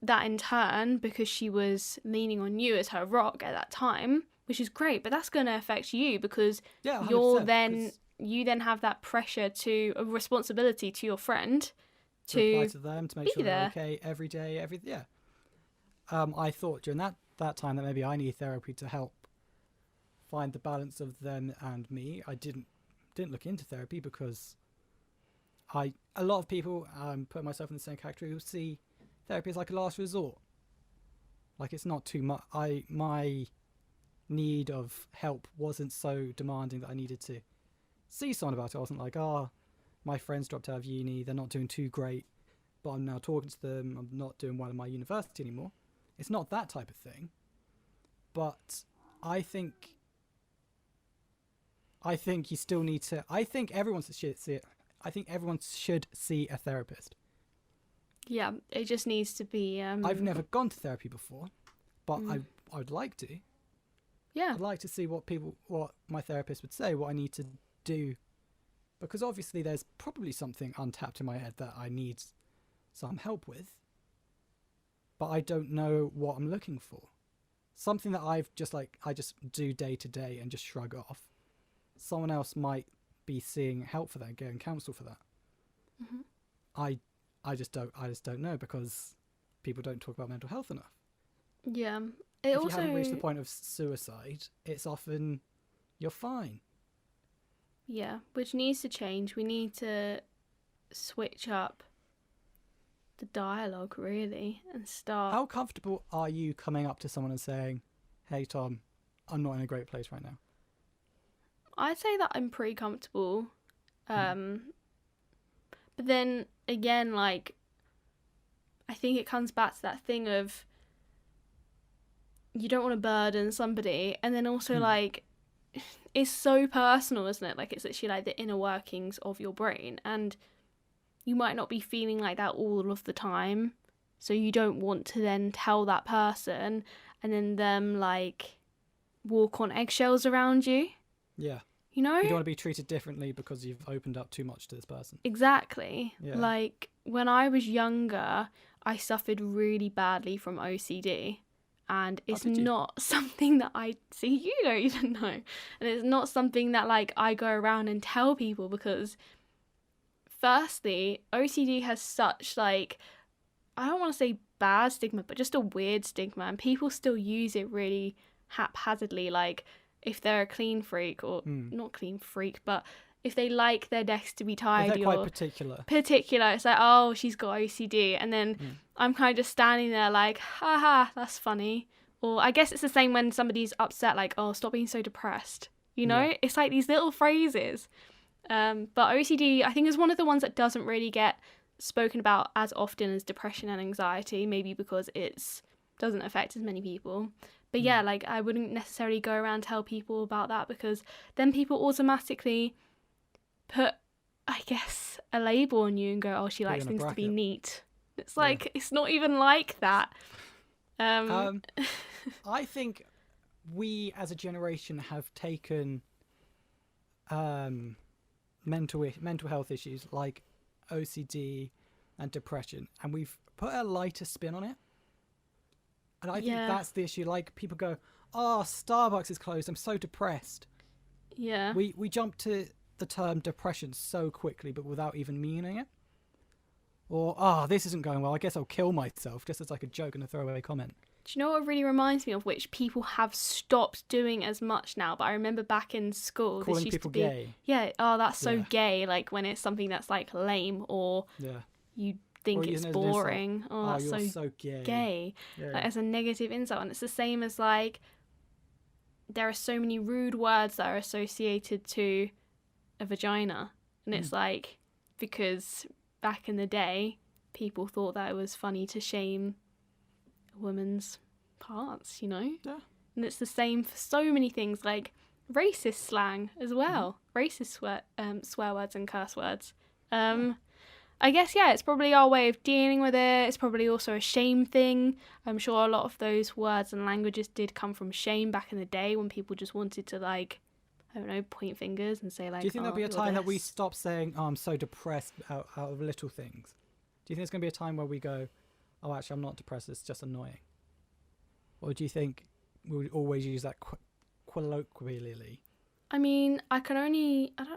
that in turn, because she was leaning on you as her rock at that time, which is great, but that's going to affect you because you then have that pressure to a responsibility to your friend to reply to them, to make sure they're okay every day, I thought during that time that maybe I need therapy to help find the balance of them and me. I didn't look into therapy because a lot of people, put myself in the same category, who see therapy as like a last resort. Like, it's not too much. My need of help wasn't so demanding that I needed to see someone about it. I wasn't like, my friends dropped out of uni, they're not doing too great, but I'm now talking to them, I'm not doing well in my university anymore. It's not that type of thing. But I think you still need to... I think everyone should see it. I think everyone should see a therapist. Yeah, it just needs to be... I've never gone to therapy before, but I would like to. Yeah. I'd like to see what my therapist would say, what I need to do. Because obviously there's probably something untapped in my head that I need some help with. but I don't know what I'm looking for. Something that I just do day to day and just shrug off. Someone else might be seeing help for that, getting counsel for that. Mm-hmm. I just don't know, because people don't talk about mental health enough. Yeah. If you haven't reached the point of suicide, it's often you're fine. Yeah, which needs to change. We need to switch up the dialogue, really, and start. How comfortable are you coming up to someone and saying, "Hey Tom, I'm not in a great place right now"? I'd say that I'm pretty comfortable. But then again, like, I think it comes back to that thing of you don't want to burden somebody, and then also like it's so personal, isn't it? Like, it's literally like the inner workings of your brain, and you might not be feeling like that all of the time, so you don't want to then tell that person and then them like walk on eggshells around you. Yeah. You know? You don't want to be treated differently because you've opened up too much to this person. Exactly. Yeah. Like, when I was younger, I suffered really badly from OCD. And it's not something that I see. You don't even know. And it's not something that, like, I go around and tell people, because firstly, OCD has such, like, I don't want to say bad stigma, but just a weird stigma. And people still use it really haphazardly. Like, if they're a clean freak, or not clean freak, but if they like their desk to be tidy, they're quite or particular, it's like, oh, she's got OCD, and then I'm kind of just standing there like, haha, that's funny. Or I guess it's the same when somebody's upset, like, oh, stop being so depressed. You know, it's like these little phrases. But OCD, I think, is one of the ones that doesn't really get spoken about as often as depression and anxiety, maybe because it doesn't affect as many people. But yeah, like, I wouldn't necessarily go around and tell people about that, because then people automatically put, I guess, a label on you and go, oh, she likes things to be neat. It's like, it's not even like that. I think we as a generation have taken mental health issues like OCD and depression, and we've put a lighter spin on it. And I think that's the issue. Like, people go, oh, Starbucks is closed, I'm so depressed. Yeah. We jump to the term depression so quickly, but without even meaning it. Or, oh, this isn't going well, I guess I'll kill myself, just as like a joke and a throwaway comment. Do you know what really reminds me of, which people have stopped doing as much now, but I remember back in school, calling this used people to be, gay. Yeah, oh, that's so gay, like when it's something that's like lame, or you think it's boring. Oh, that's you're so gay. Yeah. Like, as a negative insult. And it's the same as, like, there are so many rude words that are associated to a vagina, and it's like, because back in the day people thought that it was funny to shame a woman's parts, you know. And it's the same for so many things, like racist slang as well, racist swear words and curse words. I guess, it's probably our way of dealing with it. It's probably also a shame thing. I'm sure a lot of those words and languages did come from shame back in the day, when people just wanted to, like, I don't know, point fingers and say, like, do you think there'll be a time that we stop saying, oh, I'm so depressed out of little things? Do you think there's going to be a time where we go, oh, actually, I'm not depressed, it's just annoying? Or do you think we'll always use that colloquially? I mean, I don't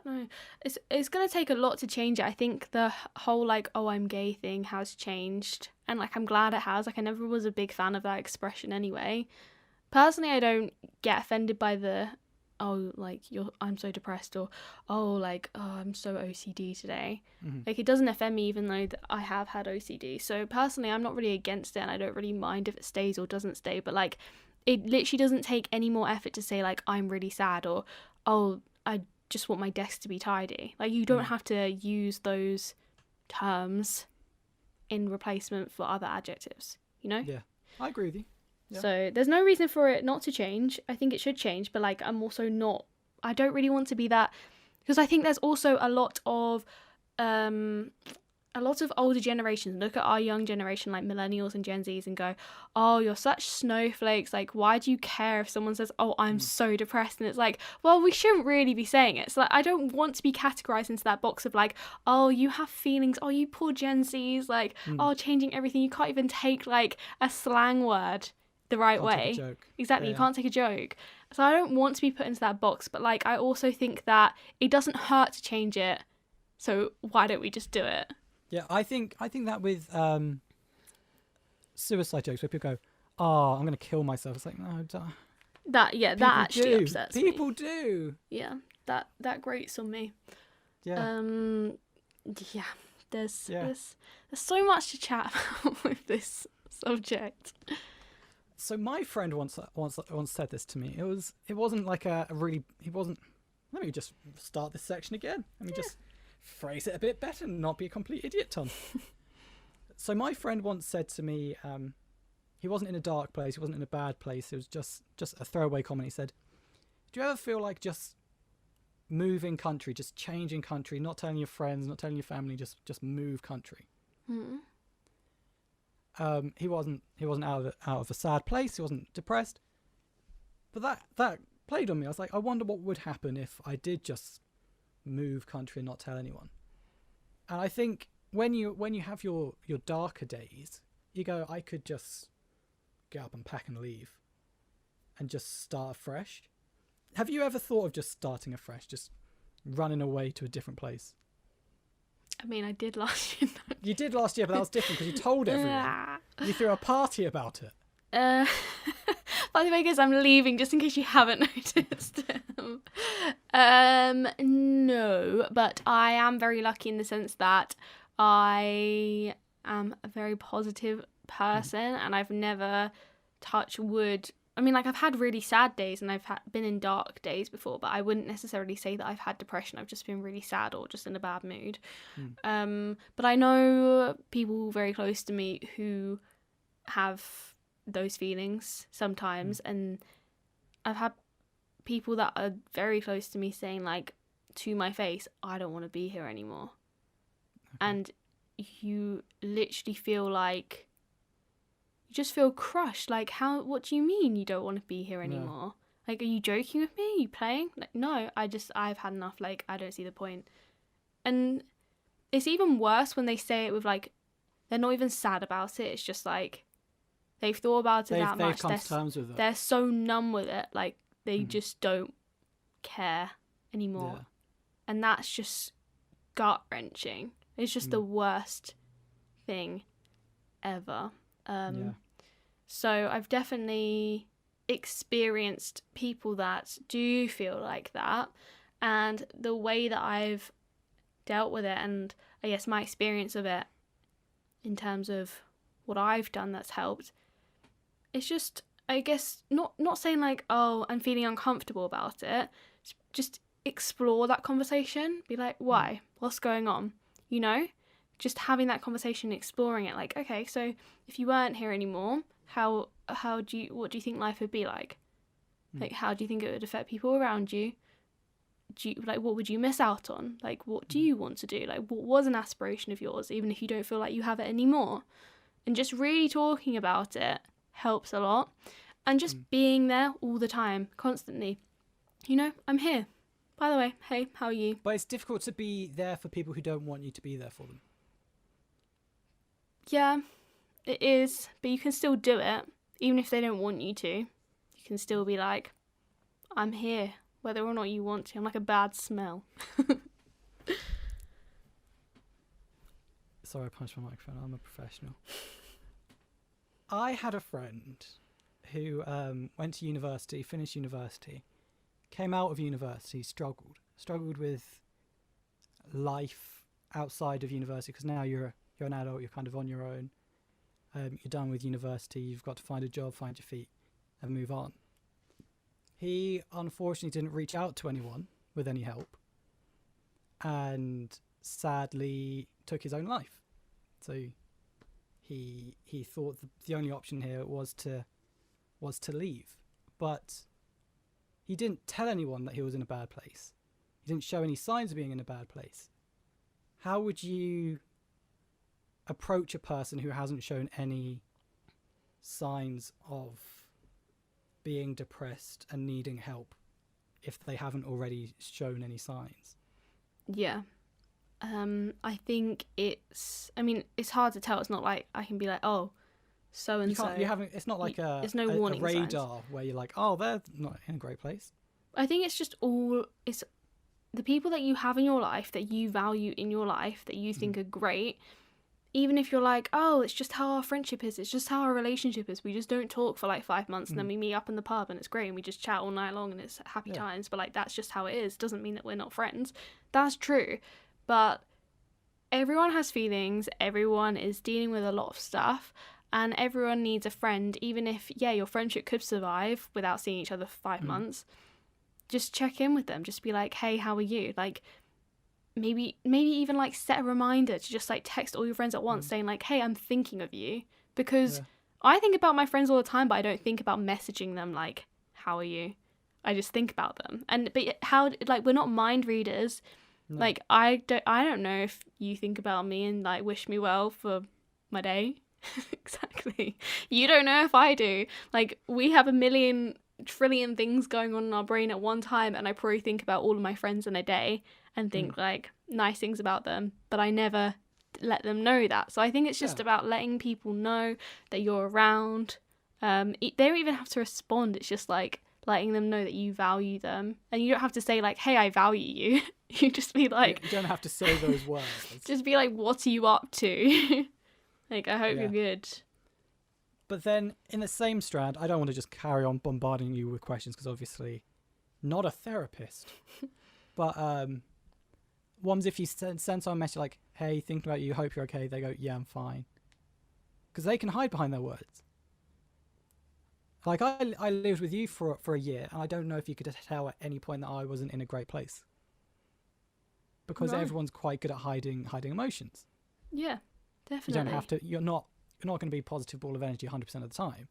know. It's going to take a lot to change it. I think the whole, like, oh, I'm gay thing has changed. And, like, I'm glad it has. Like, I never was a big fan of that expression anyway. Personally, I don't get offended by the, oh, like, I'm so depressed, or, oh, like, oh, I'm so OCD today. Like, it doesn't offend me, even though I have had OCD. So, personally, I'm not really against it, and I don't really mind if it stays or doesn't stay. But, like, it literally doesn't take any more effort to say, like, I'm really sad, or, oh, I just want my desk to be tidy. Like, you don't have to use those terms in replacement for other adjectives, you know? Yeah, I agree with you. Yeah. So there's no reason for it not to change. I think it should change, but, like, I don't really want to be that, because I think there's also a lot of a lot of older generations look at our young generation, like millennials and Gen Zs, and go, oh, you're such snowflakes. Like, why do you care if someone says, oh, I'm so depressed? And it's like, well, we shouldn't really be saying it. So like, I don't want to be categorized into that box of like, oh, you have feelings. Oh, you poor Gen Zs. Like, oh, changing everything. You can't even take like a slang word the right Can't way. take a joke. Exactly. Yeah, You can't take a joke. So I don't want to be put into that box. But like, I also think that it doesn't hurt to change it. So why don't we just do it? Yeah, I think that with suicide jokes where people go, "Oh, I'm going to kill myself," it's like, no, that actually upsets me. People do. Yeah, that grates on me. Yeah. Yeah. There's so much to chat about with this subject. So my friend once said this to me. It wasn't like a really. It wasn't. Let me just start this section again. Let me just phrase it a bit better and not be a complete idiot, Tom. So my friend once said to me, he wasn't in a dark place, he wasn't in a bad place, it was just a throwaway comment. He said, do you ever feel like just moving country, just changing country, not telling your friends, not telling your family, just move country? He wasn't out of a sad place, he wasn't depressed, but that played on me. I was like, I wonder what would happen if I did just move country and not tell anyone. And I think when you have your darker days, you go, I could just get up and pack and leave and just start afresh. Have you ever thought of just starting afresh, just running away to a different place? I mean, I did last year. You did last year, but that was different because you told everyone. You threw a party about it. By the way, guys, I'm leaving just in case you haven't noticed. No, but I am very lucky in the sense that I am a very positive person, and I've never, touch wood. I mean, like, I've had really sad days and I've been in dark days before, but I wouldn't necessarily say that I've had depression. I've just been really sad or just in a bad mood. But I know people very close to me who have those feelings sometimes, and I've had people that are very close to me saying, like, to my face, I don't want to be here anymore. And you literally feel like, you just feel crushed. Like, what do you mean you don't want to be here anymore? Like, are you joking with me? Are you playing? Like, no, I've had enough. Like, I don't see the point. And it's even worse when they say it with, like, they're not even sad about it. It's just like, they've thought about it that much. They've come to terms with it. They're so numb with it. Like, they just don't care anymore. Yeah. And that's just gut-wrenching. It's just the worst thing ever. So I've definitely experienced people that do feel like that. And the way that I've dealt with it, and I guess my experience of it in terms of what I've done that's helped, it's just, I guess, not saying like, oh, I'm feeling uncomfortable about it. Just explore that conversation. Be like, why? What's going on? You know? Just having that conversation, exploring it. Like, okay, so if you weren't here anymore, what do you think life would be like? Like, how do you think it would affect people around you? What would you miss out on? Like, what do you want to do? Like, what was an aspiration of yours, even if you don't feel like you have it anymore? And just really talking about it helps a lot. And just being there all the time, constantly. You know, I'm here. By the way, hey, how are you? But it's difficult to be there for people who don't want you to be there for them. Yeah, it is. But you can still do it. Even if they don't want you to. You can still be like, I'm here. Whether or not you want to. I'm like a bad smell. Sorry, I punched my microphone. I'm a professional. I had a friend who went to university, finished university, came out of university, struggled with life outside of university, because now you're an adult, you're kind of on your own. You're done with university, you've got to find a job, find your feet, and move on. He unfortunately didn't reach out to anyone with any help, and sadly took his own life. So he thought the only option here was to leave, but he didn't tell anyone that he was in a bad place. He didn't show any signs of being in a bad place. How would you approach a person who hasn't shown any signs of being depressed and needing help if they haven't already shown any signs? Yeah. I think it's hard to tell. It's not like I can be like, oh, so and so. It's not like there's no a warning radar signs. where you're like, oh, they're not in a great place. I think it's just it's the people that you have in your life, that you value in your life, that you think are great. Even if you're like, oh, it's just how our friendship is, it's just how our relationship is. We just don't talk for like 5 months and then we meet up in the pub and it's great and we just chat all night long and it's happy times. But like, that's just how it is. Doesn't mean that we're not friends. That's true. But everyone has feelings. Everyone is dealing with a lot of stuff. And everyone needs a friend. Even if, your friendship could survive without seeing each other for 5 months. Just check in with them. Just be like, hey, how are you? Like, maybe even like set a reminder to just like text all your friends at once saying like, hey, I'm thinking of you. Because I think about my friends all the time, but I don't think about messaging them like, how are you? I just think about them. But how, like, we're not mind readers. No. Like, I don't know if you think about me and like wish me well for my day. Exactly. You don't know if I do. Like, we have a million trillion things going on in our brain at one time, and I probably think about all of my friends in a day and think like nice things about them, but I never let them know that. So I think it's just about letting people know that you're around. They don't even have to respond. It's just like letting them know that you value them, and you don't have to say like, hey, I value you. You just be like, you don't have to say those words. Just be like, what are you up to? Like, I hope you're good. But then in the same strand, I don't want to just carry on bombarding you with questions because obviously not a therapist. But ones if you send someone a message like, hey, thinking about you, hope you're okay, they go, yeah, I'm fine. Because they can hide behind their words. Like, I lived with you for a year, and I don't know if you could tell at any point that I wasn't in a great place. Because everyone's quite good at hiding emotions. Yeah, definitely. You don't have to, you're not going to be a positive ball of energy 100% of the time.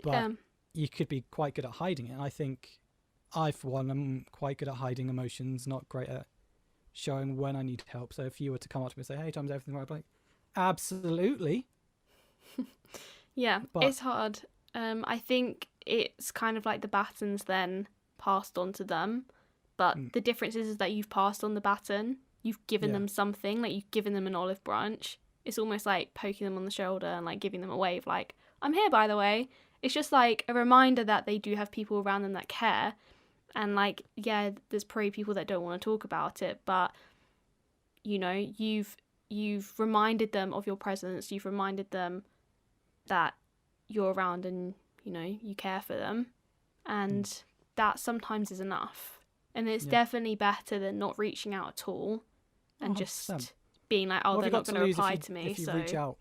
But you could be quite good at hiding it. And I think I, for one, am quite good at hiding emotions, not great at showing when I need help. So if you were to come up to me and say, hey, Tom, is everything right? I'd be like, absolutely. Yeah, but it's hard. I think it's kind of like the baton's then passed on to them. But the difference is that you've passed on the baton. You've given them something, like you've given them an olive branch. It's almost like poking them on the shoulder and like giving them a wave like, I'm here, by the way. It's just like a reminder that they do have people around them that care. And like, yeah, there's probably people that don't want to talk about it, but you know, you've reminded them of your presence. You've reminded them that you're around and, you know, you care for them. And that sometimes is enough. And it's definitely better than not reaching out at all and 100%. Just being like, oh, they're not going to reply to me. If you reach out.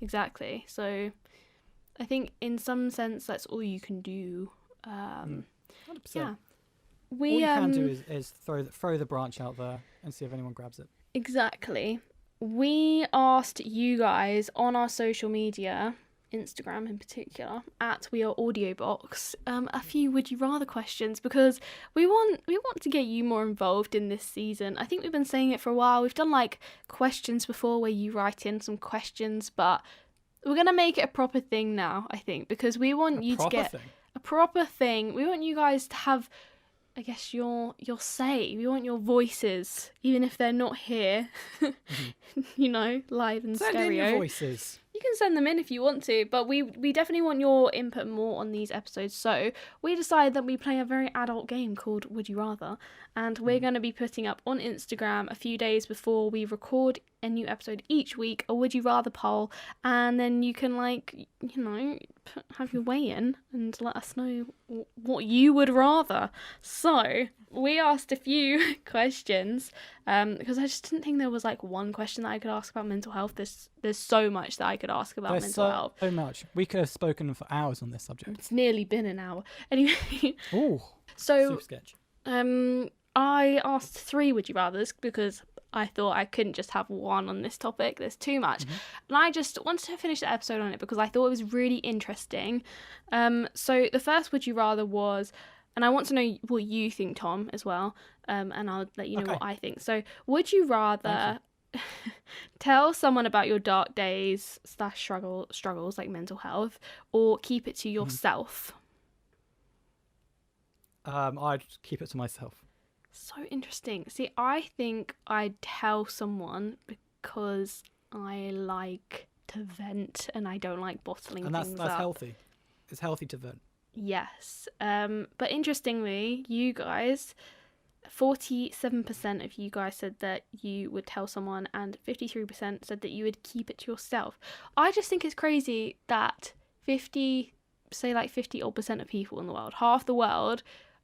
Exactly. So I think in some sense that's all you can do. 100%. Yeah. All you can do is throw the branch out there and see if anyone grabs it. Exactly. We asked you guys on our social media, Instagram in particular, at We Are Audiobox, a few would you rather questions because we want to get you more involved in this season. I think we've been saying it for a while. We've done like questions before where you write in some questions, but we're gonna make it a proper thing now, I think, because we want you to get a proper thing. We want you guys to have, I guess, your say. We want your voices, even if they're not here, you know, live and stereo. Send in your voices. You can send them in if you want to, but we definitely want your input more on these episodes. So we decided that we play a very adult game called Would You Rather, and we're going to be putting up on Instagram a few days before we record a new episode each week, a Would You Rather poll, and then you can, like, you know, have your weigh in and let us know what you would rather. So we asked a few questions because I just didn't think there was like one question that I could ask about mental health. There's so much that I could ask about mental health. So much. We could have spoken for hours on this subject. It's nearly been an hour. Anyway. Ooh. So super sketch. I asked 3 would you rathers because I thought I couldn't just have one on this topic. There's too much. And I just wanted to finish the episode on it because I thought it was really interesting. So the first would you rather was, and I want to know what you think, Tom, as well. And I'll let you know what I think. So would you rather tell someone about your dark days / struggles like mental health, or keep it to yourself? I'd keep it to myself. So interesting. See, I think I'd tell someone because I like to vent and I don't like bottling And things that's up. healthy. It's healthy to vent. Yes. But interestingly, you guys, 47% of you guys said that you would tell someone, and 53% said that you would keep it to yourself. I just think it's crazy that 50 odd percent of people in the world, half the world,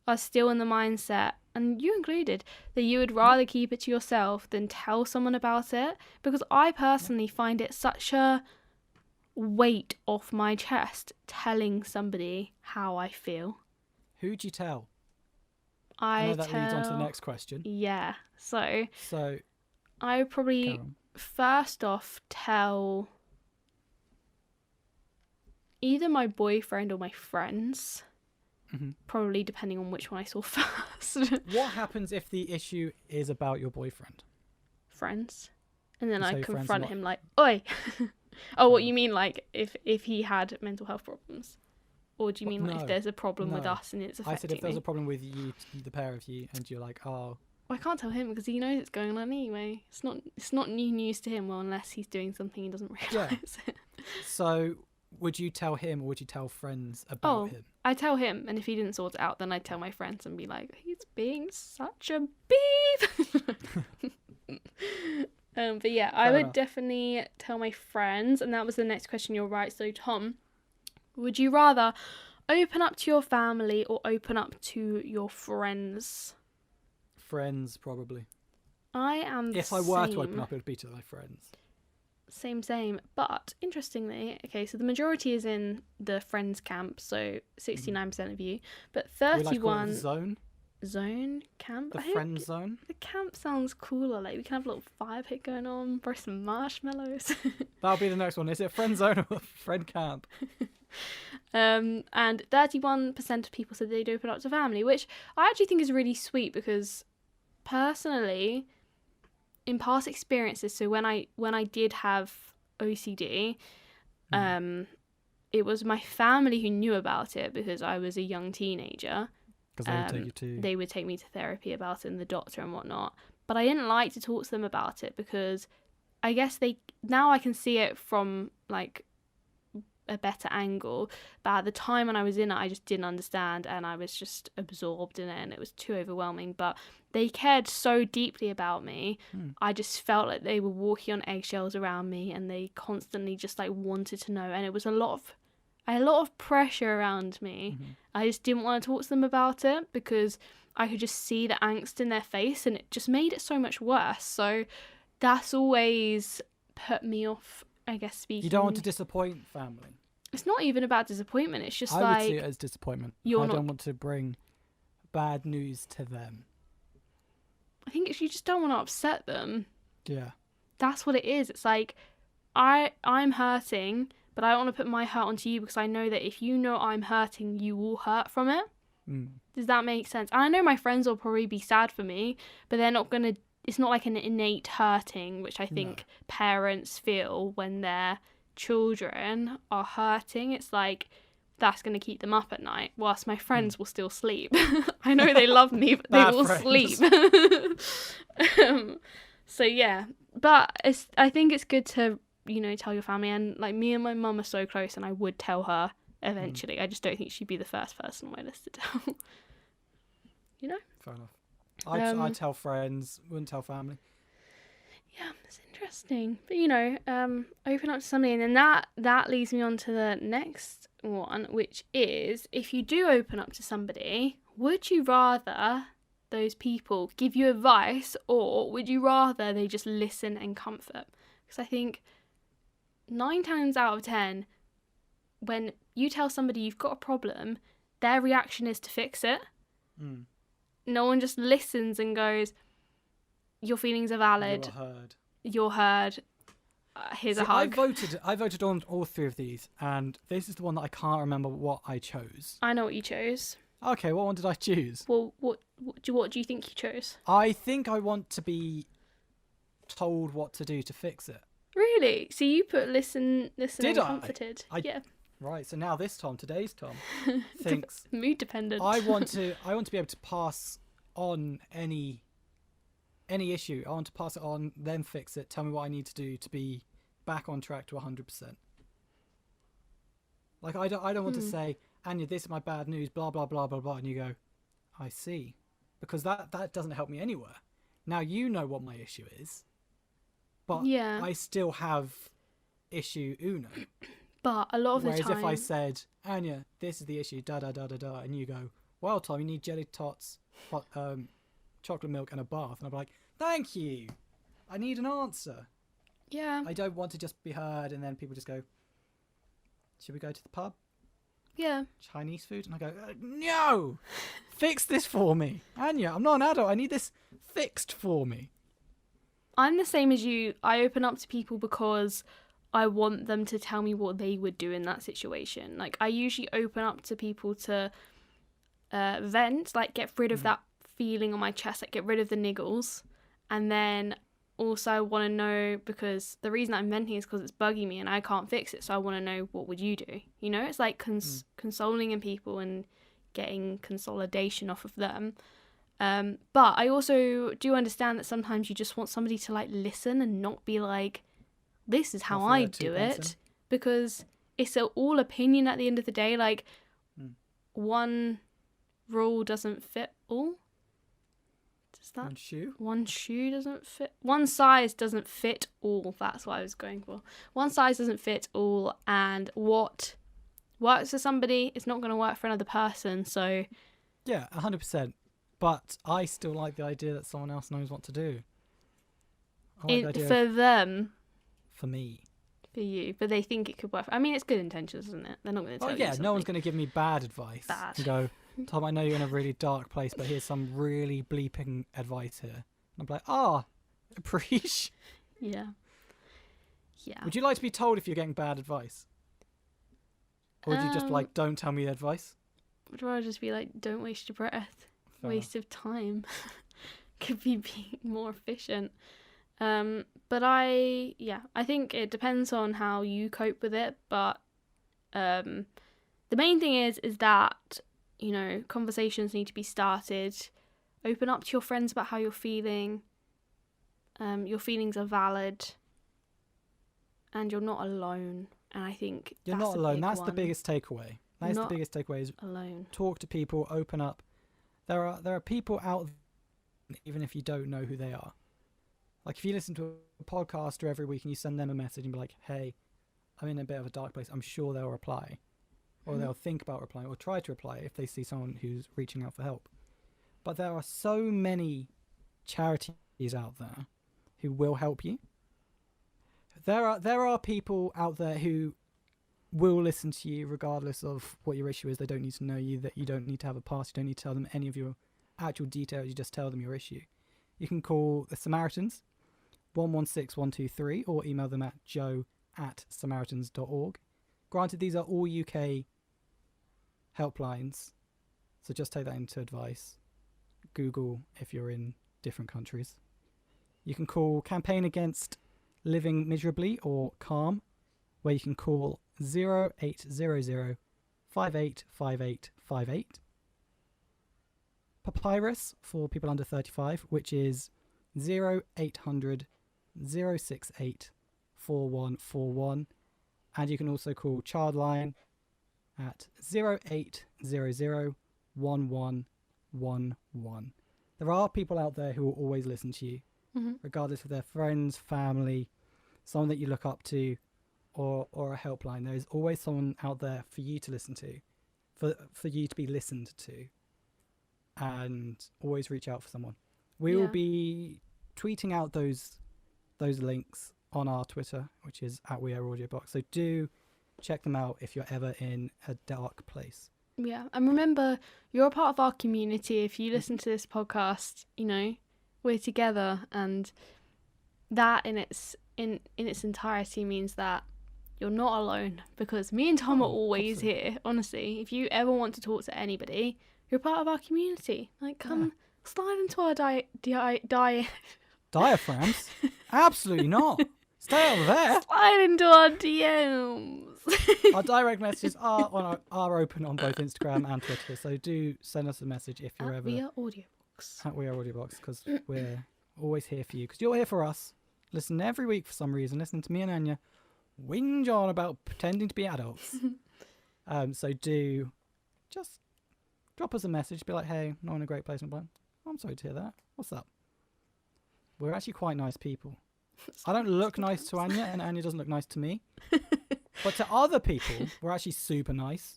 are still in the mindset, and you included, that you would rather keep it to yourself than tell someone about it. Because I personally find it such a weight off my chest telling somebody how I feel. Who'd you tell? I know that leads on to the next question. Yeah. So So I would probably first off tell either my boyfriend or my friends. Probably depending on which one I saw first. What happens if the issue is about your boyfriend? Friends. And then You I say friends confront not- him like, oi. Oh, what you mean, like if he had mental health problems? Or do you mean like No, if there's a problem with no. us and it's affecting I said if there's me? a problem with you, the pair of you, and you're like, oh, Well, I can't tell him because he knows it's going on anyway. It's not new news to him, well, unless he's doing something he doesn't realise it. so would you tell him or would you tell friends about him? I tell him, and if he didn't sort it out, then I'd tell my friends and be like, he's being such a beep. But yeah, I would definitely tell my friends, and that was the next question. You're right. So Tom, would you rather open up to your family or open up to your friends? Friends, probably. I am the If I were to same. open up, it would be to my friends. Same. But interestingly, okay, so the majority is in the friends camp, so 69% of you, but We like to call it 31 the zone, zone camp. the I think friend zone. the camp sounds cooler. Like we can have a little fire pit going on, burn some marshmallows. That'll be the next one. Is it friend zone or friend camp? And 31% of people said they'd open up to family, which I actually think is really sweet because personally, in past experiences, so when I did have OCD, it was my family who knew about it because I was a young teenager. Because they would take you to. They would take me to therapy about it and the doctor and whatnot. But I didn't like to talk to them about it because I guess now I can see it from like a better angle. But at the time when I was in it, I just didn't understand and I was just absorbed in it and it was too overwhelming. But they cared so deeply about me. I just felt like they were walking on eggshells around me and they constantly just like wanted to know. And it was a lot of pressure around me. I just didn't want to talk to them about it because I could just see the angst in their face and it just made it so much worse. So that's always put me off, I guess, speaking. You don't want to disappoint family. It's not even about disappointment. It's just I would see it as disappointment. I you're don't not- want to bring bad news to them. I think you just don't want to upset them. Yeah. That's what it is. It's like I'm hurting, but I don't want to put my hurt onto you because I know that if you know I'm hurting, you will hurt from it. Does that make sense? And I know my friends will probably be sad for me, but they're not gonna. It's not like an innate hurting, which I think parents feel when their children are hurting. It's like that's going to keep them up at night, whilst my friends will still sleep. I know they love me, but they Bad will friends. sleep. So yeah, but I think it's good to tell your family, and like me and my mum are so close, and I would tell her eventually. I just don't think she'd be the first person on my list to tell. Fair enough. I'd tell friends, wouldn't tell family. Yeah, it's interesting. But open up to somebody, and then that leads me on to the next one, which is if you do open up to somebody, would you rather those people give you advice or would you rather they just listen and comfort? Because I think 9 times out of 10, when you tell somebody you've got a problem, their reaction is to fix it. No one just listens and goes, your feelings are valid. You're heard. Here's a hug. I voted on all 3 of these, and this is the one that I can't remember what I chose. I know what you chose. Okay, what one did I choose? Well, what do you think you chose? I think I want to be told what to do to fix it. Really? So you put listen Did and I? comforted. Yeah. Right. So now today's Tom, thinks Mood dependent. I want to be able to pass on any issue. I want to pass it on, then fix it. Tell me what I need to do to be back on track to 100%. Like I don't want to say, Anya, this is my bad news, blah blah blah blah blah, and you go, I see, because that doesn't help me anywhere. Now you know what my issue is, but Yeah. I still have issue uno. But a lot of the Whereas time, if I said, Anya, this is the issue, da da da da da, and you go, well, Tom, you need jelly tots, hot, chocolate milk, and a bath, and I'll be like, thank you, I need an answer. yeah, I don't want to just be heard, and then people just go, should we go to the pub? yeah, Chinese food? And I go, no, fix this for me, Anya. I'm not an adult. I need this fixed for me. I'm the same as you. I open up to people because I want them to tell me what they would do in that situation. Like, I usually open up to people to vent, like get rid of that feeling on my chest, like get rid of the niggles. And then also I want to know, because the reason I'm venting is because it's bugging me and I can't fix it. So I want to know, what would you do? You know, it's like consoling in people and getting consolidation off of them. But I also do understand that sometimes you just want somebody to like listen and not be like, this is how I do it, because it's all opinion at the end of the day. Like, one rule doesn't fit all. Does that? One shoe doesn't fit. One size doesn't fit all. That's what I was going for. One size doesn't fit all, and what works for somebody is not going to work for another person. So yeah, 100%. But I still like the idea that someone else knows what to do. I like the idea for them. For me. For you. But they think it could work. I mean, it's good intentions, isn't it? They're not going to tell you something. No one's going to give me bad advice. And go, Tom, I know you're in a really dark place, but here's some really bleeping advice here. And I'm like, appreciate. Yeah. Yeah. Would you like to be told if you're getting bad advice? Or would you just be like, don't tell me the advice? Would rather just be like, don't waste your breath. Waste of time. Could be being more efficient. But I think it depends on how you cope with it. But the main thing is that, you know, conversations need to be started. Open up to your friends about how you're feeling. Your feelings are valid. And you're not alone. And I think you're not alone. That's the biggest takeaway. That's the biggest takeaway is alone. Talk to people, open up. There are people out there, even if you don't know who they are. Like if you listen to a podcaster every week and you send them a message and be like, hey, I'm in a bit of a dark place, I'm sure they'll reply. Or they'll think about replying or try to reply if they see someone who's reaching out for help. But there are so many charities out there who will help you. There are people out there who will listen to you regardless of what your issue is. They don't need to know you, that you don't need to have a past, you don't need to tell them any of your actual details, you just tell them your issue. You can call the Samaritans 116123 or email them at joe@samaritans.org. Granted, these are all UK helplines, so just take that into advice. Google if you're in different countries. You can call Campaign Against Living Miserably or CALM, where you can call 0800 585858. Papyrus for people under 35, which is 0800 068 4141. And you can also call Childline at 0800 1111. There are people out there who will always listen to you, regardless of their friends, family, someone that you look up to, or a helpline. There is always someone out there for you to listen to, for you to be listened to, and always reach out for someone. We will be tweeting out those links on our Twitter, which is @WeAreAudiobox. So do check them out if you're ever in a dark place. Yeah, and remember, you're a part of our community. If you listen to this podcast, you know, we're together, and that in its entirety means that you're not alone, because me and Tom are always here. Honestly, if you ever want to talk to anybody, you're part of our community. Like, come slide into our diaphragms. Absolutely not. Stay over there. Slide into our DMs. Our direct messages are open on both Instagram and Twitter, so do send us a message if you're ever We are Audiobox. at We Are Audiobox, because we're always here for you. Because you're here for us. Listen every week for some reason. Listen to me and Anya whinge on about pretending to be adults. So do just drop us a message. Be like, hey, not in a great place. I'm like, I'm sorry to hear that. What's up? We're actually quite nice people. I don't look nice to Anya, and Anya doesn't look nice to me. But to other people, we're actually super nice.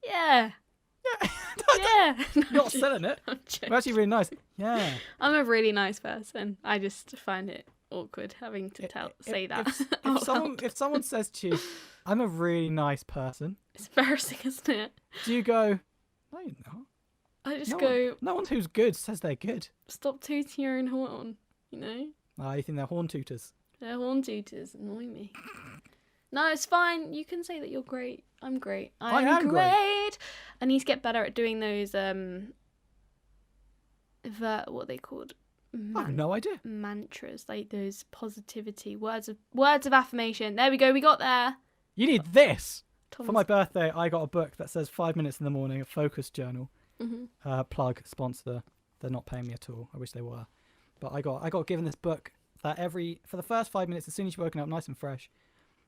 Yeah. Yeah. Yeah. You're not selling it. I'm joking. We're actually really nice. Yeah. I'm a really nice person. I just find it awkward having to say that. If someone says to you, I'm a really nice person, It's embarrassing, isn't it? do you go, no, you're not? I just go, No one who's good says they're good. stop tooting your own horn, you know? I think they're horn tooters. Their horn tooters annoy me. No, it's fine. You can say that you're great. I'm great. I am great. I need to get better at doing those, what are they called? I have no idea. Mantras, like those positivity words of affirmation. There we go. We got there. You need this. Tom's... For my birthday, I got a book that says 5 minutes in the morning, a focus journal. Mm-hmm. Plug, sponsor. They're not paying me at all. I wish they were. But I got given this book that for the first 5 minutes, as soon as you're woken up nice and fresh,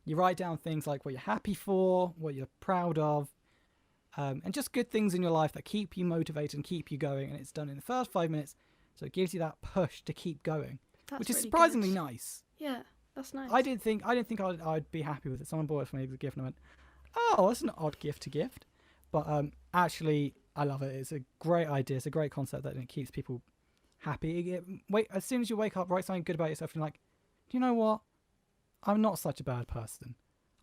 you write down things like what you're happy for, what you're proud of, and just good things in your life that keep you motivated and keep you going. And it's done in the first 5 minutes, so it gives you that push to keep going, which is really surprisingly good. nice. Yeah, that's nice. I didn't think I'd be happy with it. Someone bought it for me as a gift, and I went, "Oh, that's an odd gift to gift," but actually, I love it. It's a great idea. It's a great concept that it keeps people happy. As soon as you wake up, write something good about yourself, and you're like, do you know what? I'm not such a bad person.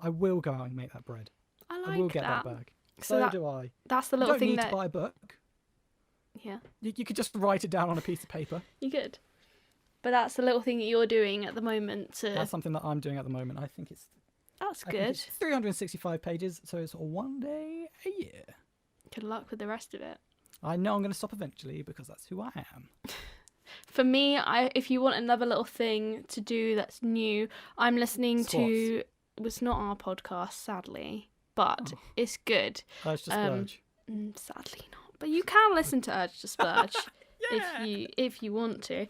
I will go out and make that bread. I will get that bag. So do I. That's the You little don't thing need that. to buy a book. Yeah, You could just write it down on a piece of paper. you could. But that's the little thing that you're doing at the moment. That's something that I'm doing at the moment. I think it's That's I think good. it's 365 pages, so it's one day a year. Good luck with the rest of it. I know I'm going to stop eventually because that's who I am. For me, if you want another little thing to do that's new, I'm listening to. It's not our podcast, sadly, but it's good. Urge to splurge. Sadly not, but you can listen to Urge to Splurge if you want to.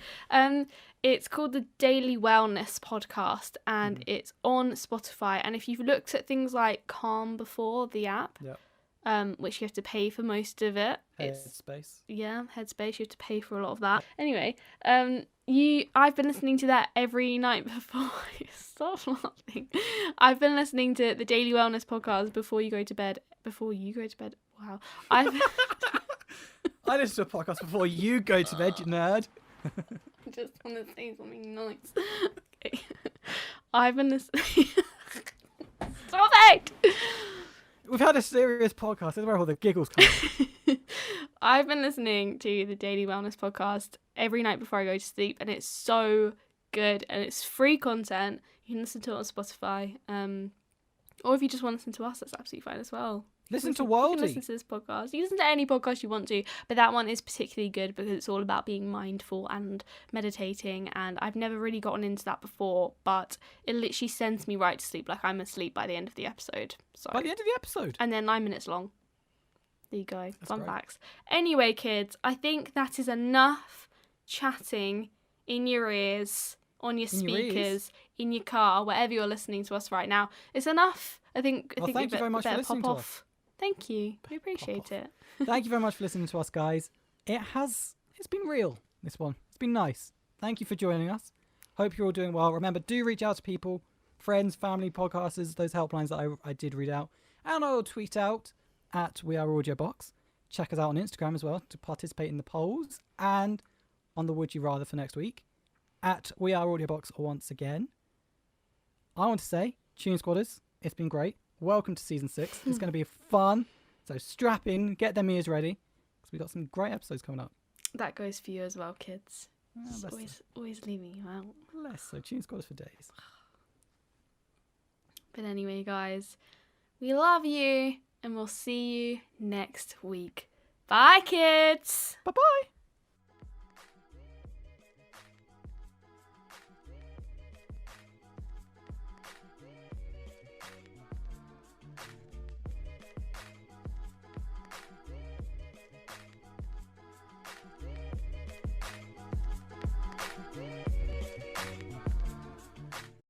It's called the Daily Wellness Podcast, and it's on Spotify. And if you've looked at things like Calm before, the app, which you have to pay for most of it, Headspace. Headspace. You have to pay for a lot of that. Anyway, I've been listening to that every night before. Stop laughing. I've been listening to the Daily Wellness Podcast before you go to bed. Wow. I listen to a podcast before you go to bed, you nerd. I just want to say something nice. Okay. I've been listening. Stop it! We've had a serious podcast. This is where all the giggles come from. I've been listening to the Daily Wellness Podcast every night before I go to sleep, and it's so good, and it's free content. You can listen to it on Spotify, or if you just want to listen to us, that's absolutely fine as well. Listen to You Worldy. can listen to this podcast. You can listen to any podcast you want to, but that one is particularly good because it's all about being mindful and meditating, and I've never really gotten into that before, but it literally sends me right to sleep. Like, I'm asleep by the end of the episode. So. By the end of the episode. And they're 9 minutes long. There you go. That's Fun great. facts. Anyway, kids, I think that is enough chatting in your ears, on your speakers, in your car, wherever you're listening to us right now. It's enough. I think Thank you very much for listening to us. Thank you. We appreciate it. Thank you very much for listening to us, guys. It's been real, this one. It's been nice. Thank you for joining us. Hope you're all doing well. Remember, do reach out to people, friends, family, podcasters, those helplines that I did read out. And I'll tweet out at We Are Audiobox. Check us out on Instagram as well to participate in the polls. And on the Would You Rather for next week. At We Are Audiobox once again. I want to say, Tune Squatters, it's been great. Welcome to season 6. It's going to be fun. So strap in, get them ears ready, because we've got some great episodes coming up. That goes for you as well, kids. Oh, Always leaving you out. Less so. Tune Squatters for days. But anyway, guys, we love you, and we'll see you next week. Bye, kids. Bye-bye.